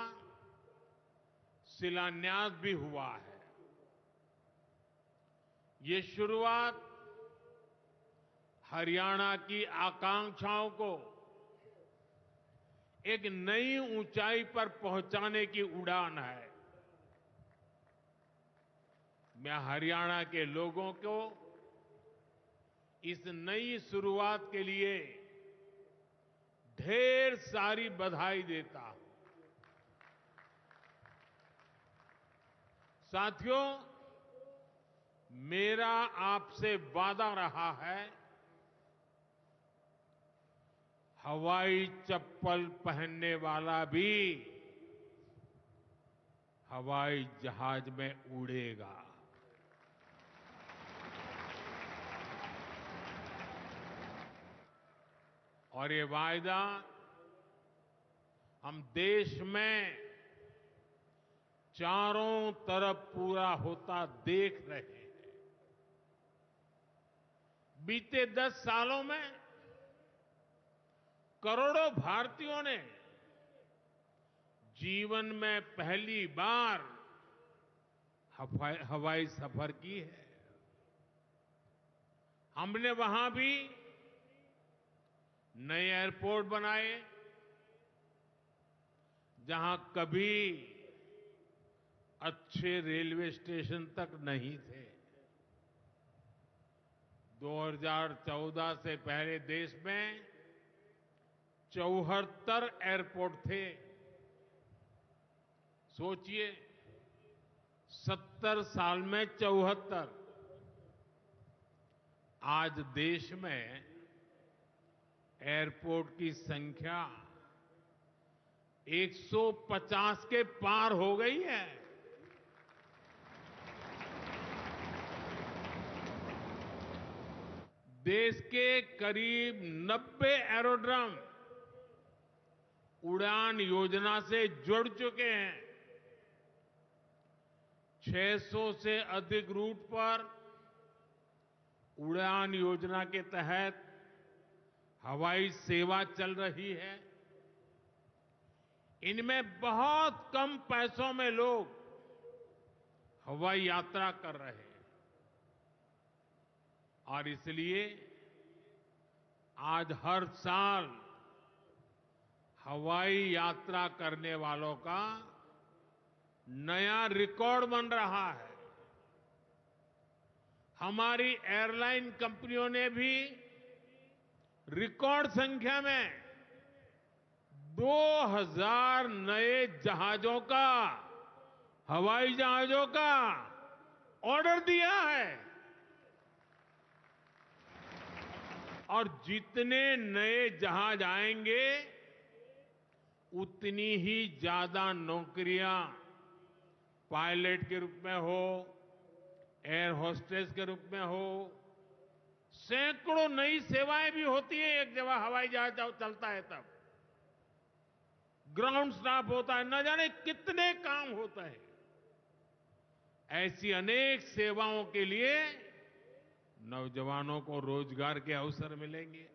शिलान्यास भी हुआ है। ये शुरुआत हरियाणा की आकांक्षाओं को एक नई ऊंचाई पर पहुंचाने की उड़ान है। मैं हरियाणा के लोगों को इस नई शुरुआत के लिए ढेर सारी बधाई देता हूं। साथियों, मेरा आपसे वादा रहा है, हवाई चप्पल पहनने वाला भी हवाई जहाज में उड़ेगा। और ये वायदा हम देश में चारों तरफ पूरा होता देख रहे हैं। बीते 10 सालों में करोड़ों भारतीयों ने जीवन में पहली बार हवाई सफर की है। हमने वहां भी नए एयरपोर्ट बनाए जहां कभी अच्छे रेलवे स्टेशन तक नहीं थे। 2014 से पहले देश में 74 एयरपोर्ट थे। सोचिए, 70 साल में 74। आज देश में एयरपोर्ट की संख्या 150 के पार हो गई है। देश के करीब 90 एरोड्रम उड़ान योजना से जुड़ चुके हैं। 600 से अधिक रूट पर उड़ान योजना के तहत हवाई सेवा चल रही है। इनमें बहुत कम पैसों में लोग हवाई यात्रा कर रहे हैं और इसलिए आज हर साल हवाई यात्रा करने वालों का नया रिकॉर्ड बन रहा है। हमारी एयरलाइन कंपनियों ने भी रिकॉर्ड संख्या में 2000 नए जहाजों का, हवाई जहाजों का ऑर्डर दिया है। और जितने नए जहाज आएंगे उतनी ही ज्यादा नौकरियां पायलट के रूप में हो, एयर होस्टेस के रूप में हो, सैकड़ों नई सेवाएं भी होती है। एक जगह हवाई जहाज चलता है तब ग्राउंड स्टाफ होता है, न जाने कितने काम होते हैं। ऐसी अनेक सेवाओं के लिए नौजवानों को रोजगार के अवसर मिलेंगे।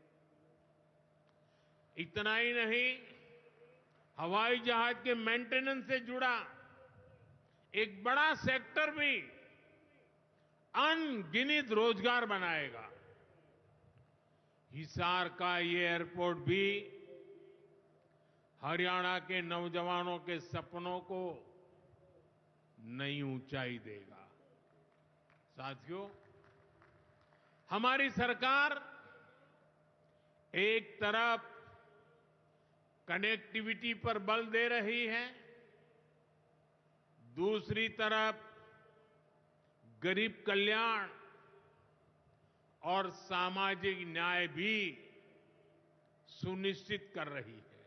इतना ही नहीं, हवाई जहाज के मेंटेनेंस से जुड़ा एक बड़ा सेक्टर भी अनगिनत रोजगार बनाएगा। हिसार का ये एयरपोर्ट भी हरियाणा के नौजवानों के सपनों को नई ऊंचाई देगा। साथियों, हमारी सरकार एक तरफ कनेक्टिविटी पर बल दे रही है, दूसरी तरफ गरीब कल्याण और सामाजिक न्याय भी सुनिश्चित कर रही है।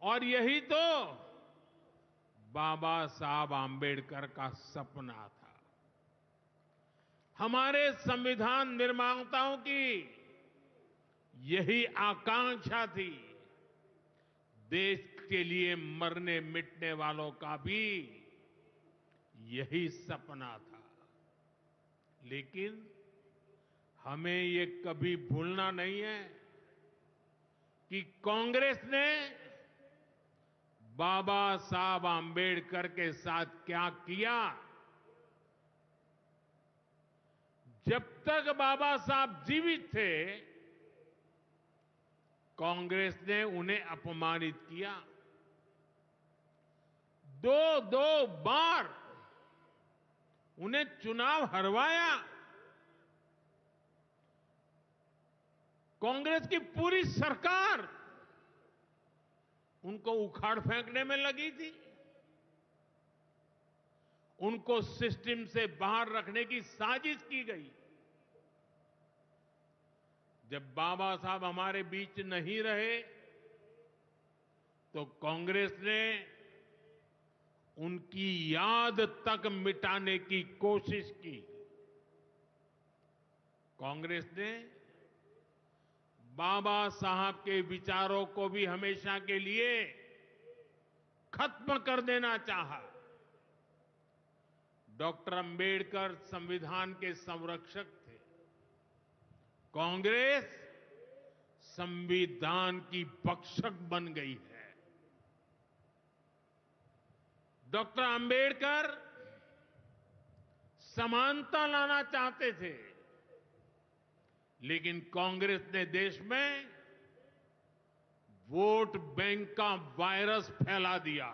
और यही तो बाबा साहब आंबेडकर का सपना था। हमारे संविधान निर्माताओं की यही आकांक्षा थी। देश के लिए मरने मिटने वालों का भी यही सपना था। लेकिन हमें ये कभी भूलना नहीं है कि कांग्रेस ने बाबा साहब आंबेडकर के साथ क्या किया। जब तक बाबा साहब जीवित थे, कांग्रेस ने उन्हें अपमानित किया। दो बार उन्हें चुनाव हरवाया। कांग्रेस की पूरी सरकार उनको उखाड़ फेंकने में लगी थी। उनको सिस्टम से बाहर रखने की साजिश की गई। जब बाबा साहब हमारे बीच नहीं रहे तो कांग्रेस ने उनकी याद तक मिटाने की कोशिश की। कांग्रेस ने बाबा साहब के विचारों को भी हमेशा के लिए खत्म कर देना चाहा। डॉक्टर अंबेडकर संविधान के संरक्षक थे। कांग्रेस संविधान की भक्षक बन गई है। डॉक्टर अंबेडकर समानता लाना चाहते थे, लेकिन कांग्रेस ने देश में वोट बैंक का वायरस फैला दिया।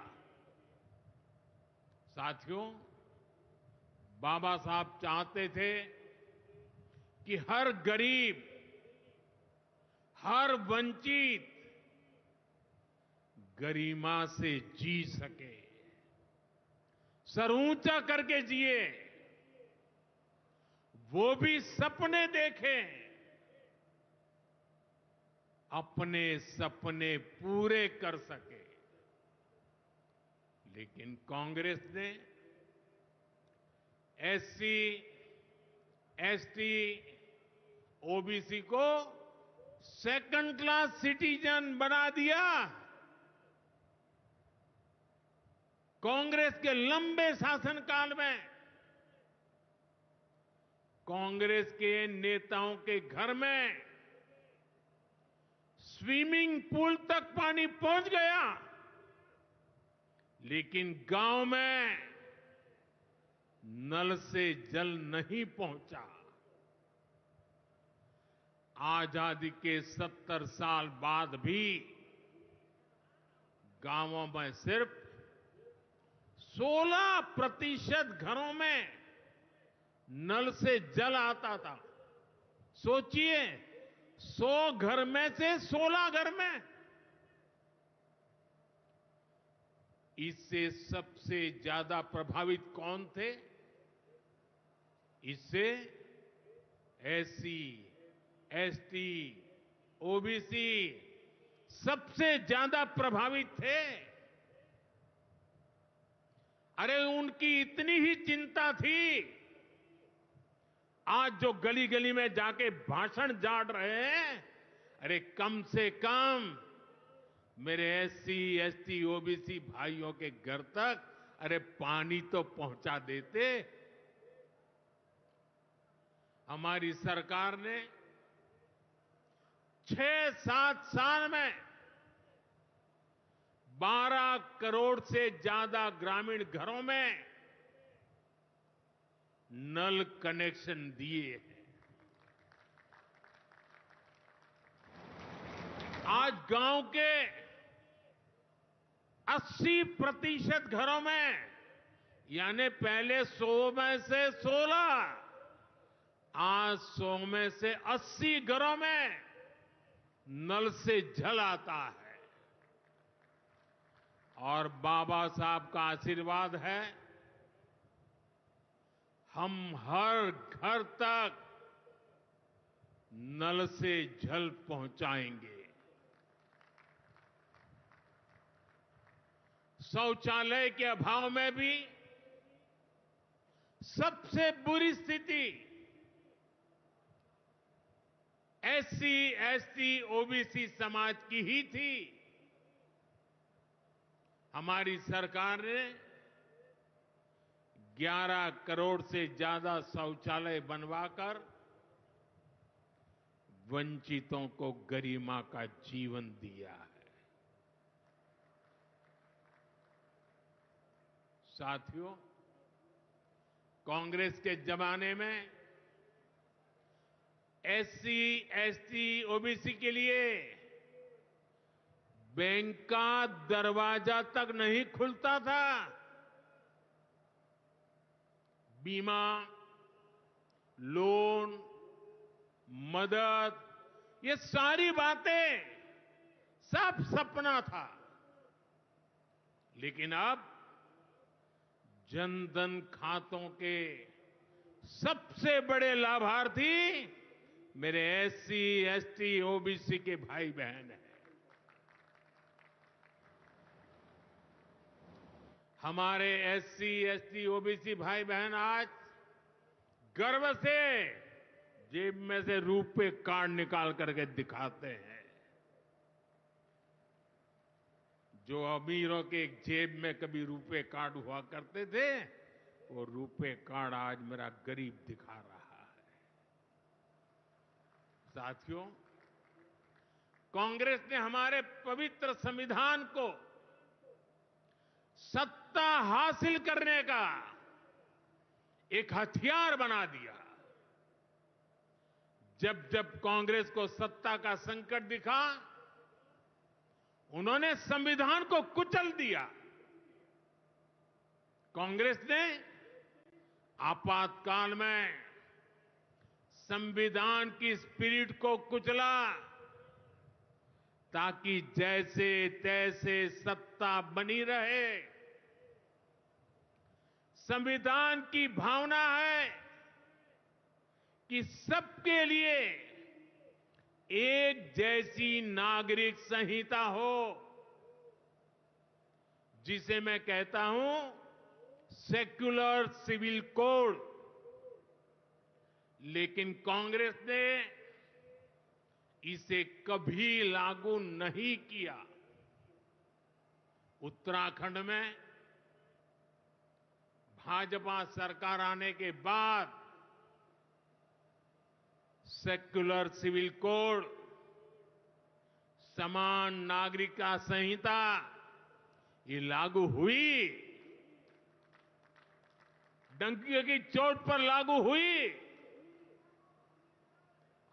साथियों, बाबा साहब चाहते थे कि हर गरीब, हर वंचित गरिमा से जी सके, सर ऊंचा करके जिए, वो भी सपने देखें, अपने सपने पूरे कर सके। लेकिन कांग्रेस ने एससी, एसटी, ओबीसी को सेकंड क्लास सिटीजन बना दिया। कांग्रेस के लंबे शासनकाल में कांग्रेस के नेताओं के घर में स्विमिंग पूल तक पानी पहुंच गया, लेकिन गांव में नल से जल नहीं पहुंचा। आजादी के 70 साल बाद भी गांवों में सिर्फ 16% घरों में नल से जल आता था। सोचिए, 100 घर में से 16 घर में। इससे सबसे ज्यादा प्रभावित कौन थे? इससे एससी, एसटी, ओबीसी सबसे ज्यादा प्रभावित थे। अरे उनकी इतनी ही चिंता थी, आज जो गली गली में जाके भाषण झाड़ रहे हैं, अरे कम से कम मेरे एससी, एसटी, ओबीसी भाइयों के घर तक अरे पानी तो पहुंचा देते। हमारी सरकार ने 6-7 साल में 12 करोड़ से ज्यादा ग्रामीण घरों में नल कनेक्शन दिए हैं। आज गांव के 80% घरों में, यानी पहले 100 में से 16, आज 100 में से 80 घरों में नल से जल आता है। और बाबा साहब का आशीर्वाद है, हम हर घर तक नल से जल पहुंचाएंगे। शौचालय के अभाव में भी सबसे बुरी स्थिति एससी, एसटी, ओबीसी समाज की ही थी। हमारी सरकार ने 11 करोड़ से ज्यादा शौचालय बनवाकर वंचितों को गरिमा का जीवन दिया है। साथियों, कांग्रेस के जमाने में एससी, एसटी, ओबीसी के लिए बैंक का दरवाजा तक नहीं खुलता था। बीमा, लोन, मदद, ये सारी बातें सब सपना था। लेकिन अब जनधन खातों के सबसे बड़े लाभार्थी मेरे एससी, एसटी, ओबीसी के भाई बहन हैं। हमारे एससी, एसटी, ओबीसी भाई बहन आज गर्व से जेब में से रुपए कार्ड निकाल करके दिखाते हैं। जो अमीरों के जेब में कभी रुपए कार्ड हुआ करते थे, वो रुपए कार्ड आज मेरा गरीब दिखा रहा है। साथियों, कांग्रेस ने हमारे पवित्र संविधान को सत्ता हासिल करने का एक हथियार बना दिया। जब जब कांग्रेस को सत्ता का संकट दिखा, उन्होंने संविधान को कुचल दिया। कांग्रेस ने आपातकाल में संविधान की स्पिरिट को कुचला, ताकि जैसे तैसे सत्ता बनी रहे। संविधान की भावना है कि सबके लिए एक जैसी नागरिक संहिता हो, जिसे मैं कहता हूं सेक्युलर सिविल कोड। लेकिन कांग्रेस ने इसे कभी लागू नहीं किया। उत्तराखंड में भाजपा सरकार आने के बाद सेक्युलर सिविल कोड, समान नागरिकता संहिता, ये लागू हुई। डंकी की चोट पर लागू हुई।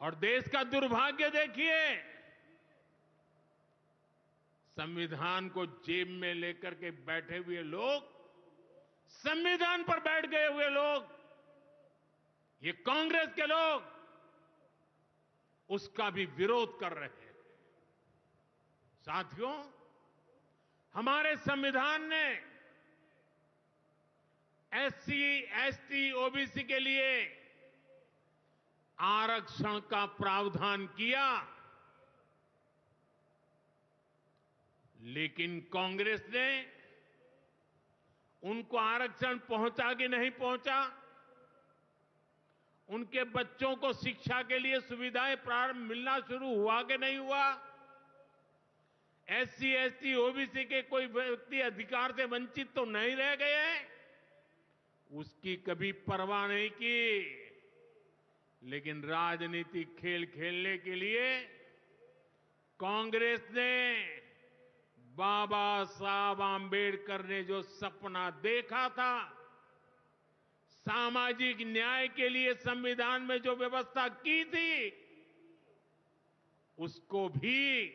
और देश का दुर्भाग्य देखिए, संविधान को जेब में लेकर के बैठे हुए लोग, संविधान पर बैठ गए हुए लोग, ये कांग्रेस के लोग उसका भी विरोध कर रहे हैं। साथियों, हमारे संविधान ने एससी, एसटी, ओबीसी के लिए आरक्षण का प्रावधान किया, लेकिन कांग्रेस ने उनको आरक्षण पहुंचा कि नहीं पहुंचा, उनके बच्चों को शिक्षा के लिए सुविधाएं प्रारंभ मिलना शुरू हुआ कि नहीं हुआ, एससी, एसटी, ओबीसी के कोई व्यक्ति अधिकार से वंचित तो नहीं रह गए, उसकी कभी परवाह नहीं की। लेकिन राजनीतिक खेल खेलने के लिए कांग्रेस ने बाबा साहब आंबेडकर ने जो सपना देखा था, सामाजिक न्याय के लिए संविधान में जो व्यवस्था की थी, उसको भी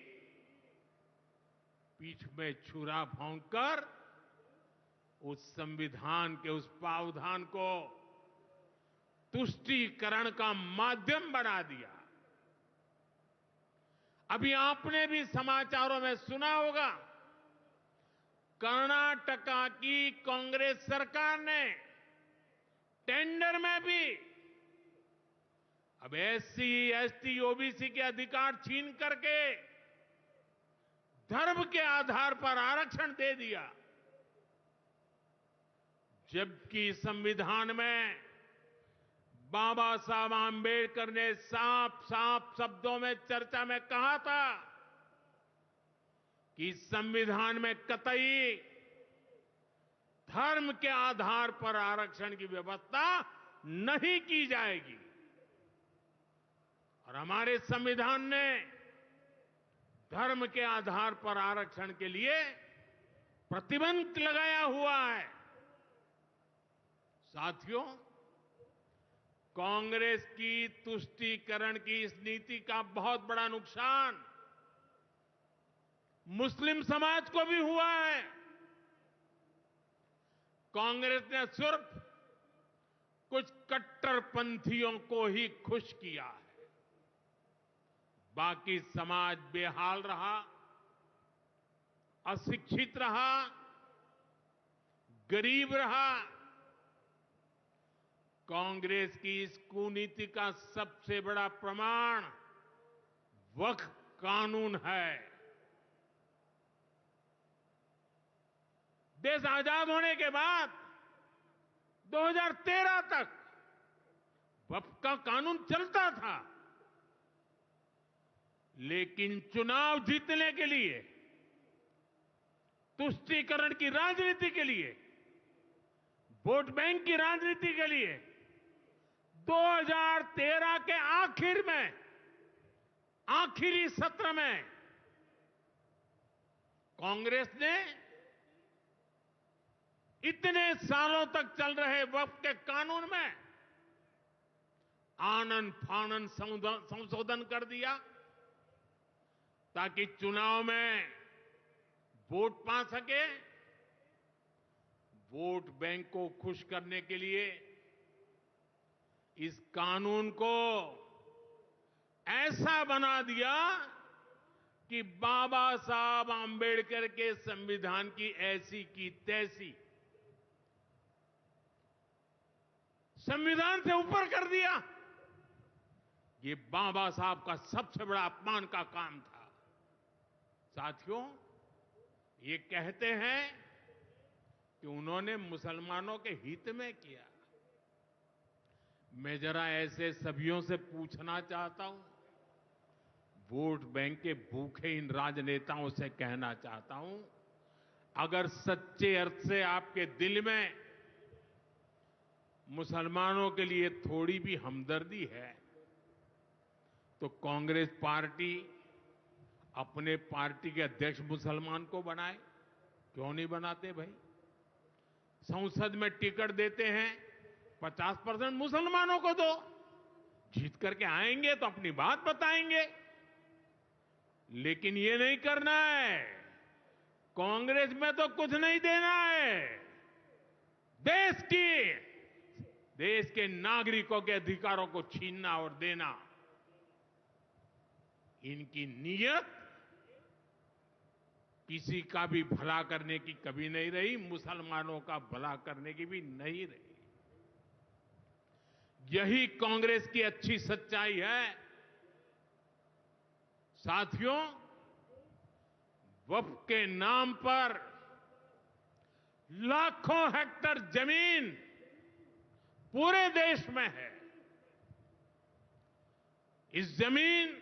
पीठ में छुरा भोंककर उस संविधान के उस प्रावधान को तुष्टीकरण का माध्यम बना दिया। अभी आपने भी समाचारों में सुना होगा, कर्नाटका की कांग्रेस सरकार ने टेंडर में भी अब एससी, एसटी, ओबीसी के अधिकार छीन करके धर्म के आधार पर आरक्षण दे दिया। जबकि संविधान में बाबा साहब आम्बेडकर ने साफ साफ शब्दों में चर्चा में कहा था कि संविधान में कतई धर्म के आधार पर आरक्षण की व्यवस्था नहीं की जाएगी। और हमारे संविधान ने धर्म के आधार पर आरक्षण के लिए प्रतिबंध लगाया हुआ है। साथियों, कांग्रेस की तुष्टीकरण की इस नीति का बहुत बड़ा नुकसान मुस्लिम समाज को भी हुआ है। कांग्रेस ने सिर्फ कुछ कट्टरपंथियों को ही खुश किया है, बाकी समाज बेहाल रहा, अशिक्षित रहा, गरीब रहा। कांग्रेस की इस कुनीति का सबसे बड़ा प्रमाण वक्फ कानून है। देश आजाद होने के बाद 2013 तक वक्फ का कानून चलता था, लेकिन चुनाव जीतने के लिए, तुष्टीकरण की राजनीति के लिए, वोट बैंक की राजनीति के लिए 2013 के आखिर में, आखिरी सत्र में कांग्रेस ने इतने सालों तक चल रहे वक्फ के कानून में आनन फानन संशोधन कर दिया ताकि चुनाव में वोट पा सके। वोट बैंक को खुश करने के लिए इस कानून को ऐसा बना दिया कि बाबा साहब आम्बेडकर के संविधान की ऐसी की तैसी संविधान से ऊपर कर दिया। ये बाबा साहब का सबसे बड़ा अपमान का काम था। साथियों, ये कहते हैं कि उन्होंने मुसलमानों के हित में किया। मैं जरा ऐसे सभियों से पूछना चाहता हूं, वोट बैंक के भूखे इन राजनेताओं से कहना चाहता हूं, अगर सच्चे अर्थ से आपके दिल में मुसलमानों के लिए थोड़ी भी हमदर्दी है तो कांग्रेस पार्टी अपने पार्टी के अध्यक्ष मुसलमान को बनाए। क्यों नहीं बनाते भाई? संसद में टिकट देते हैं 50% मुसलमानों को दो, जीत करके आएंगे तो अपनी बात बताएंगे। लेकिन ये नहीं करना है। कांग्रेस में तो कुछ नहीं देना है। देश के नागरिकों के अधिकारों को छीनना और देना, इनकी नीयत किसी का भी भला करने की कभी नहीं रही, मुसलमानों का भला करने की भी नहीं रही। यही कांग्रेस की अच्छी सच्चाई है। साथियों, वक्फ के नाम पर लाखों हेक्टेयर जमीन पूरे देश में है। इस जमीन,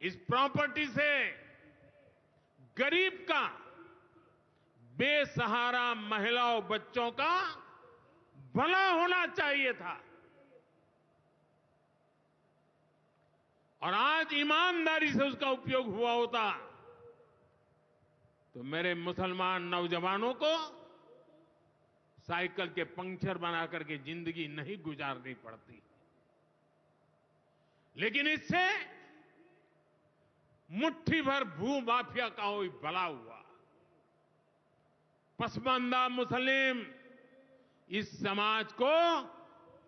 इस प्रॉपर्टी से गरीब का, बेसहारा महिलाओं बच्चों का भला होना चाहिए था। और आज ईमानदारी से उसका उपयोग हुआ होता तो मेरे मुसलमान नौजवानों को साइकिल के पंक्चर बना करके जिंदगी नहीं गुजारनी पड़ती। लेकिन इससे मुट्ठी भर भू माफिया का कोई भला हुआ। पसमानदा मुस्लिम इस समाज को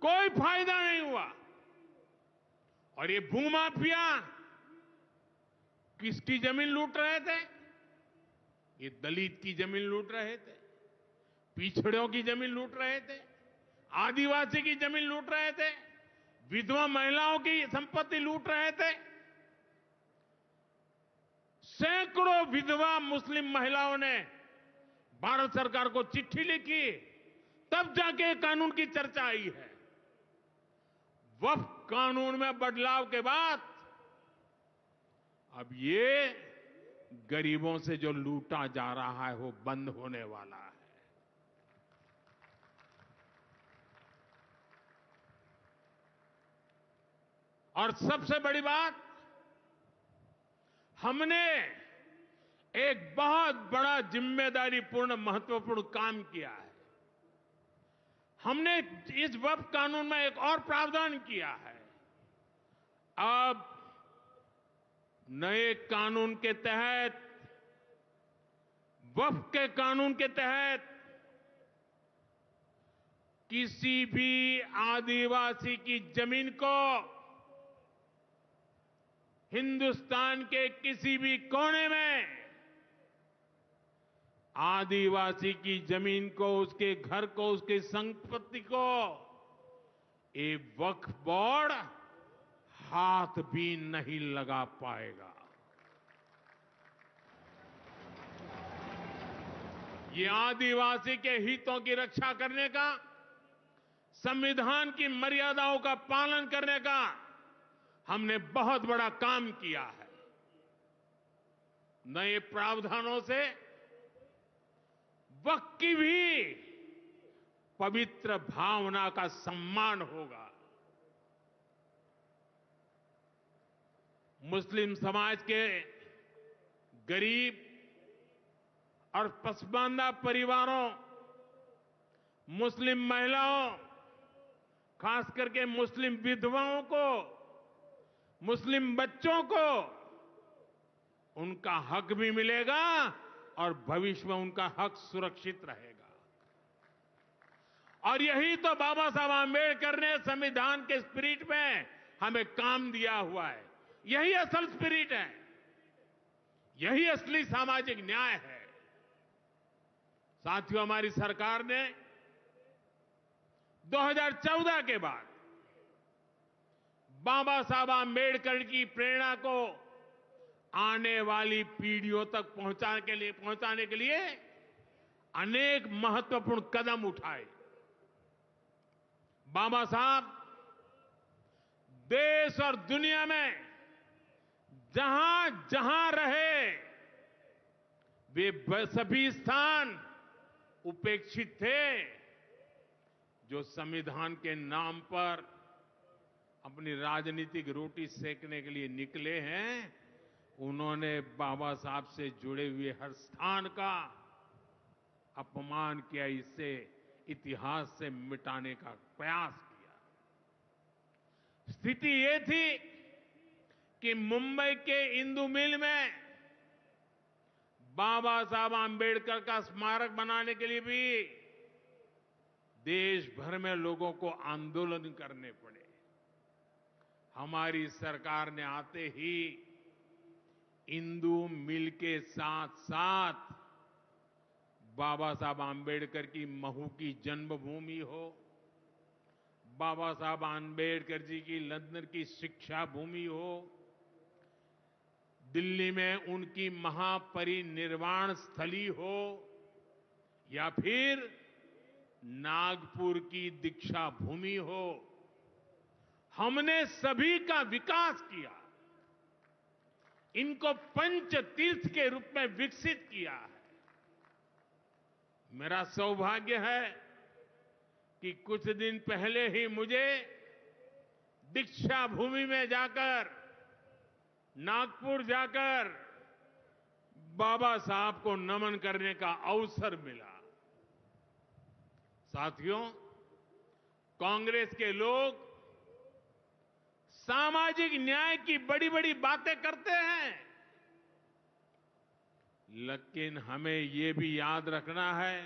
कोई फायदा नहीं हुआ। और ये भूमाफिया किसकी जमीन लूट रहे थे? ये दलित की जमीन लूट रहे थे, पिछड़ों की जमीन लूट रहे थे, आदिवासी की जमीन लूट रहे थे, विधवा महिलाओं की संपत्ति लूट रहे थे। सैकड़ों विधवा मुस्लिम महिलाओं ने भारत सरकार को चिट्ठी लिखी, तब जाके कानून की चर्चा आई है। वक्फ कानून में बदलाव के बाद अब ये गरीबों से जो लूटा जा रहा है वो बंद होने वाला है। और सबसे बड़ी बात, हमने एक बहुत बड़ा जिम्मेदारीपूर्ण महत्वपूर्ण काम किया है। हमने इस वक्फ कानून में एक और प्रावधान किया है। अब नए कानून के तहत, वक्फ के कानून के तहत किसी भी आदिवासी की जमीन को हिंदुस्तान के किसी भी कोने में आदिवासी की जमीन को, उसके घर को, उसकी संपत्ति को ये वक्फ बोर्ड हाथ भी नहीं लगा पाएगा। ये आदिवासी के हितों की रक्षा करने का, संविधान की मर्यादाओं का पालन करने का हमने बहुत बड़ा काम किया है। नए प्रावधानों से वक्फ की भी पवित्र भावना का सम्मान होगा। मुस्लिम समाज के गरीब और पसमानदा परिवारों, मुस्लिम महिलाओं, खास करके मुस्लिम विधवाओं को, मुस्लिम बच्चों को उनका हक भी मिलेगा और भविष्य में उनका हक सुरक्षित रहेगा। और यही तो बाबा साहब आंबेडकर ने संविधान के स्पिरिट में हमें काम दिया हुआ है। यही असल स्पिरिट है, यही असली सामाजिक न्याय है। साथियों, हमारी सरकार ने 2014 के बाद बाबा साहब आंबेडकर की प्रेरणा को आने वाली पीढ़ियों तक पहुंचाने के लिए अनेक महत्वपूर्ण कदम उठाए। बाबा साहब देश और दुनिया में जहां जहां रहे, वे सभी स्थान उपेक्षित थे। जो संविधान के नाम पर अपनी राजनीतिक रोटी सेकने के लिए निकले हैं, उन्होंने बाबा साहब से जुड़े हुए हर स्थान का अपमान किया, इसे इतिहास से मिटाने का प्रयास किया। स्थिति ये थी कि मुंबई के इंदु मिल में बाबा साहब आंबेडकर का स्मारक बनाने के लिए भी देश भर में लोगों को आंदोलन करने पड़े। हमारी सरकार ने आते ही इंदु मिल के साथ साथ बाबा साहब आंबेडकर की महू की जन्मभूमि हो, बाबा साहब आंबेडकर जी की लंदन की शिक्षा भूमि हो, दिल्ली में उनकी महापरिनिर्वाण स्थली हो, या फिर नागपुर की दीक्षा भूमि हो, हमने सभी का विकास किया। इनको पंच तीर्थ के रूप में विकसित किया है। मेरा सौभाग्य है कि कुछ दिन पहले ही मुझे दीक्षा भूमि में जाकर, नागपुर जाकर बाबा साहब को नमन करने का अवसर मिला। साथियों, कांग्रेस के लोग सामाजिक न्याय की बड़ी बड़ी बातें करते हैं, लेकिन हमें ये भी याद रखना है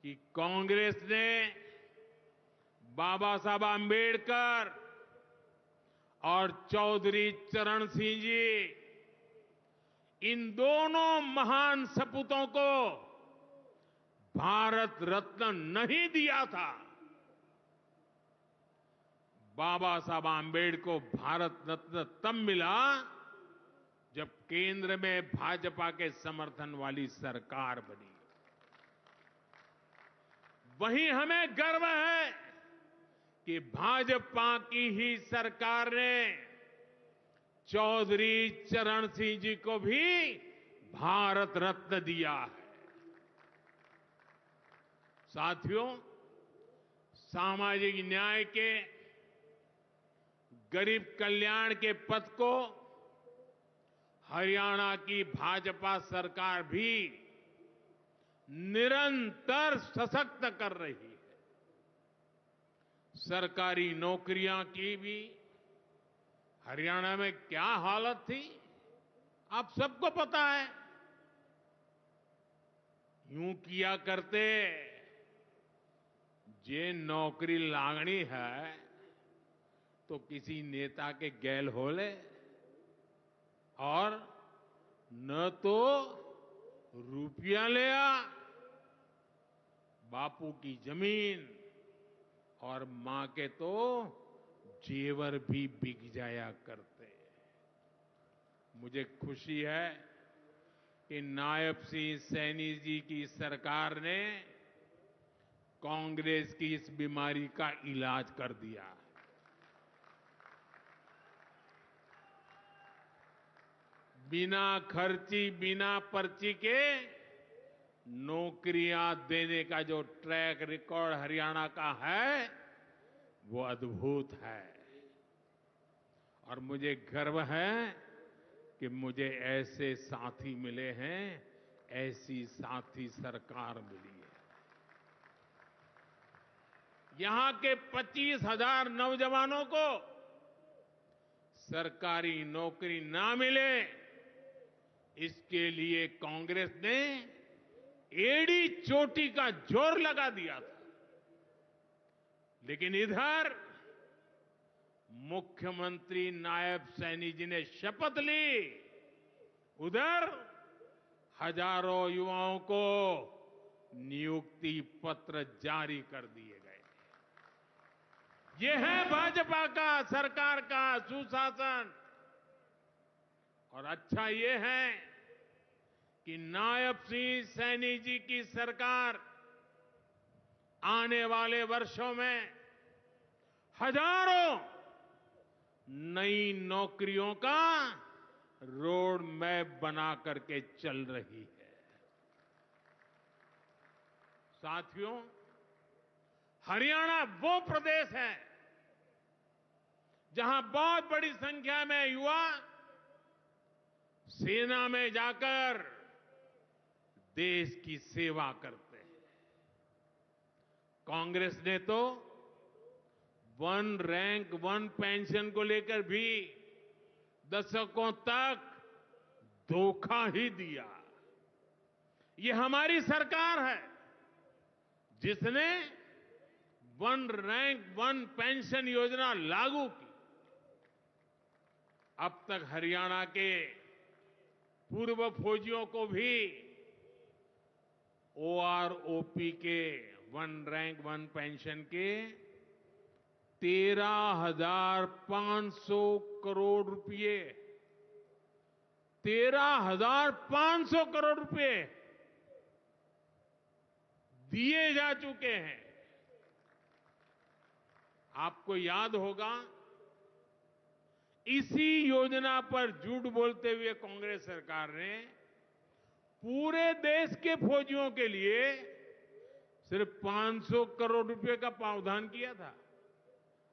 कि कांग्रेस ने बाबा साहब आंबेडकर और चौधरी चरण सिंह जी, इन दोनों महान सपूतों को भारत रत्न नहीं दिया था। बाबा साहब आंबेडकर को भारत रत्न तब मिला जब केंद्र में भाजपा के समर्थन वाली सरकार बनी। वहीं हमें गर्व है कि भाजपा की ही सरकार ने चौधरी चरण सिंह जी को भी भारत रत्न दिया है। साथियों, सामाजिक न्याय के, गरीब कल्याण के पथ को हरियाणा की भाजपा सरकार भी निरंतर सशक्त कर रही है। सरकारी नौकरियां की भी हरियाणा में क्या हालत थी, आप सबको पता है। यूं किया करते, जे नौकरी लागनी है तो किसी नेता के गैल हो ले, और न तो रुपया ले आ, बापू की जमीन और मां के तो जेवर भी बिक जाया करते। मुझे खुशी है कि नायब सिंह सैनी जी की सरकार ने कांग्रेस की इस बीमारी का इलाज कर दिया। बिना खर्ची, बिना पर्ची के नौकरियां देने का जो ट्रैक रिकॉर्ड हरियाणा का है, वो अद्भुत है। और मुझे गर्व है कि मुझे ऐसे साथी मिले हैं, ऐसी साथी सरकार मिली है। यहां के 25,000 नौजवानों को सरकारी नौकरी ना मिले, इसके लिए कांग्रेस ने एड़ी चोटी का जोर लगा दिया था। लेकिन इधर मुख्यमंत्री नायब सैनी जी ने शपथ ली, उधर हजारों युवाओं को नियुक्ति पत्र जारी कर दिए गए। यह है भाजपा का, सरकार का सुशासन। और अच्छा ये है कि नायब सिंह सैनी जी की सरकार आने वाले वर्षों में हजारों नई नौकरियों का रोड मैप बना करके चल रही है। साथियों, हरियाणा वो प्रदेश है जहां बहुत बड़ी संख्या में युवा सेना में जाकर देश की सेवा करते हैं। कांग्रेस ने तो वन रैंक वन पेंशन को लेकर भी दशकों तक धोखा ही दिया। ये हमारी सरकार है जिसने वन रैंक वन पेंशन योजना लागू की। अब तक हरियाणा के पूर्व फौजियों को भी ओआरओपी के वन रैंक वन पेंशन के 13,500 करोड़ रुपए 13,500 करोड़ रुपए दिए जा चुके हैं। आपको याद होगा, इसी योजना पर झूठ बोलते हुए कांग्रेस सरकार ने पूरे देश के फौजियों के लिए सिर्फ 500 करोड़ रुपए का प्रावधान किया था।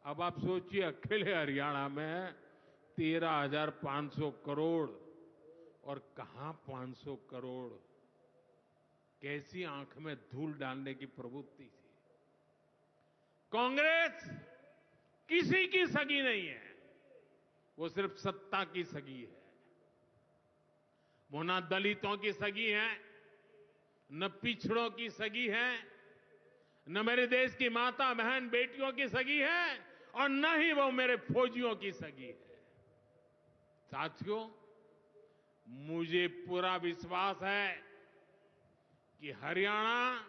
अब आप सोचिए, अकेले हरियाणा में 13,500 करोड़, और कहां 500 करोड़, कैसी आंख में धूल डालने की प्रवृत्ति थी। कांग्रेस किसी की सगी नहीं है, वो सिर्फ सत्ता की सगी है। वो ना दलितों की सगी है, न पिछड़ों की सगी है, न मेरे देश की माता बहन बेटियों की सगी है, और न ही वो मेरे फौजियों की सगी है। साथियों, मुझे पूरा विश्वास है कि हरियाणा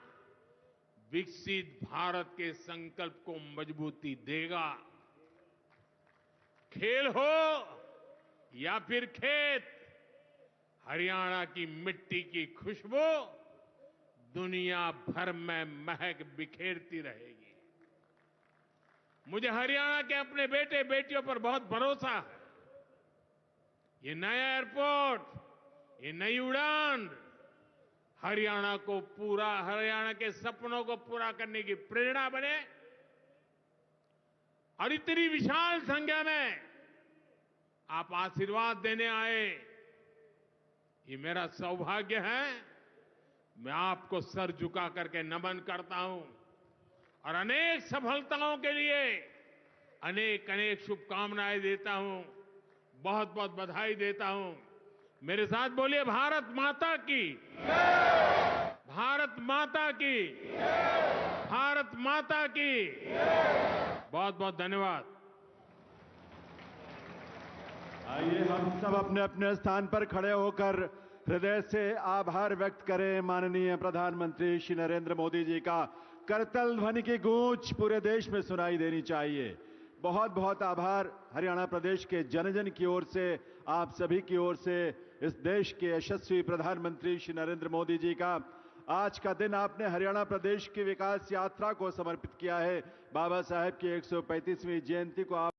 विकसित भारत के संकल्प को मजबूती देगा। खेल हो या फिर खेत, हरियाणा की मिट्टी की खुशबू दुनिया भर में महक बिखेरती रहेगी। मुझे हरियाणा के अपने बेटे बेटियों पर बहुत भरोसा है। ये नया एयरपोर्ट, ये नई उड़ान हरियाणा के सपनों को पूरा करने की प्रेरणा बने और इतनी विशाल संख्या में आप आशीर्वाद देने आए, ये मेरा सौभाग्य है। मैं आपको सर झुका करके नमन करता हूं और अनेक सफलताओं के लिए अनेक अनेक शुभकामनाएं देता हूं, बहुत बहुत बधाई देता हूं। मेरे साथ बोलिए भारत माता की, भारत माता की, भारत माता की। बहुत बहुत धन्यवाद। आइए हम सब अपने अपने स्थान पर खड़े होकर हृदय से आभार व्यक्त करें माननीय प्रधानमंत्री श्री नरेंद्र मोदी जी का। करतल ध्वनि की गूंज पूरे देश में सुनाई देनी चाहिए। बहुत बहुत आभार हरियाणा प्रदेश के जन जन की ओर से, आप सभी की ओर से, इस देश के यशस्वी प्रधानमंत्री श्री नरेंद्र मोदी जी का। आज का दिन आपने हरियाणा प्रदेश की विकास यात्रा को समर्पित किया है। बाबा साहेब की 135वीं जयंती को आप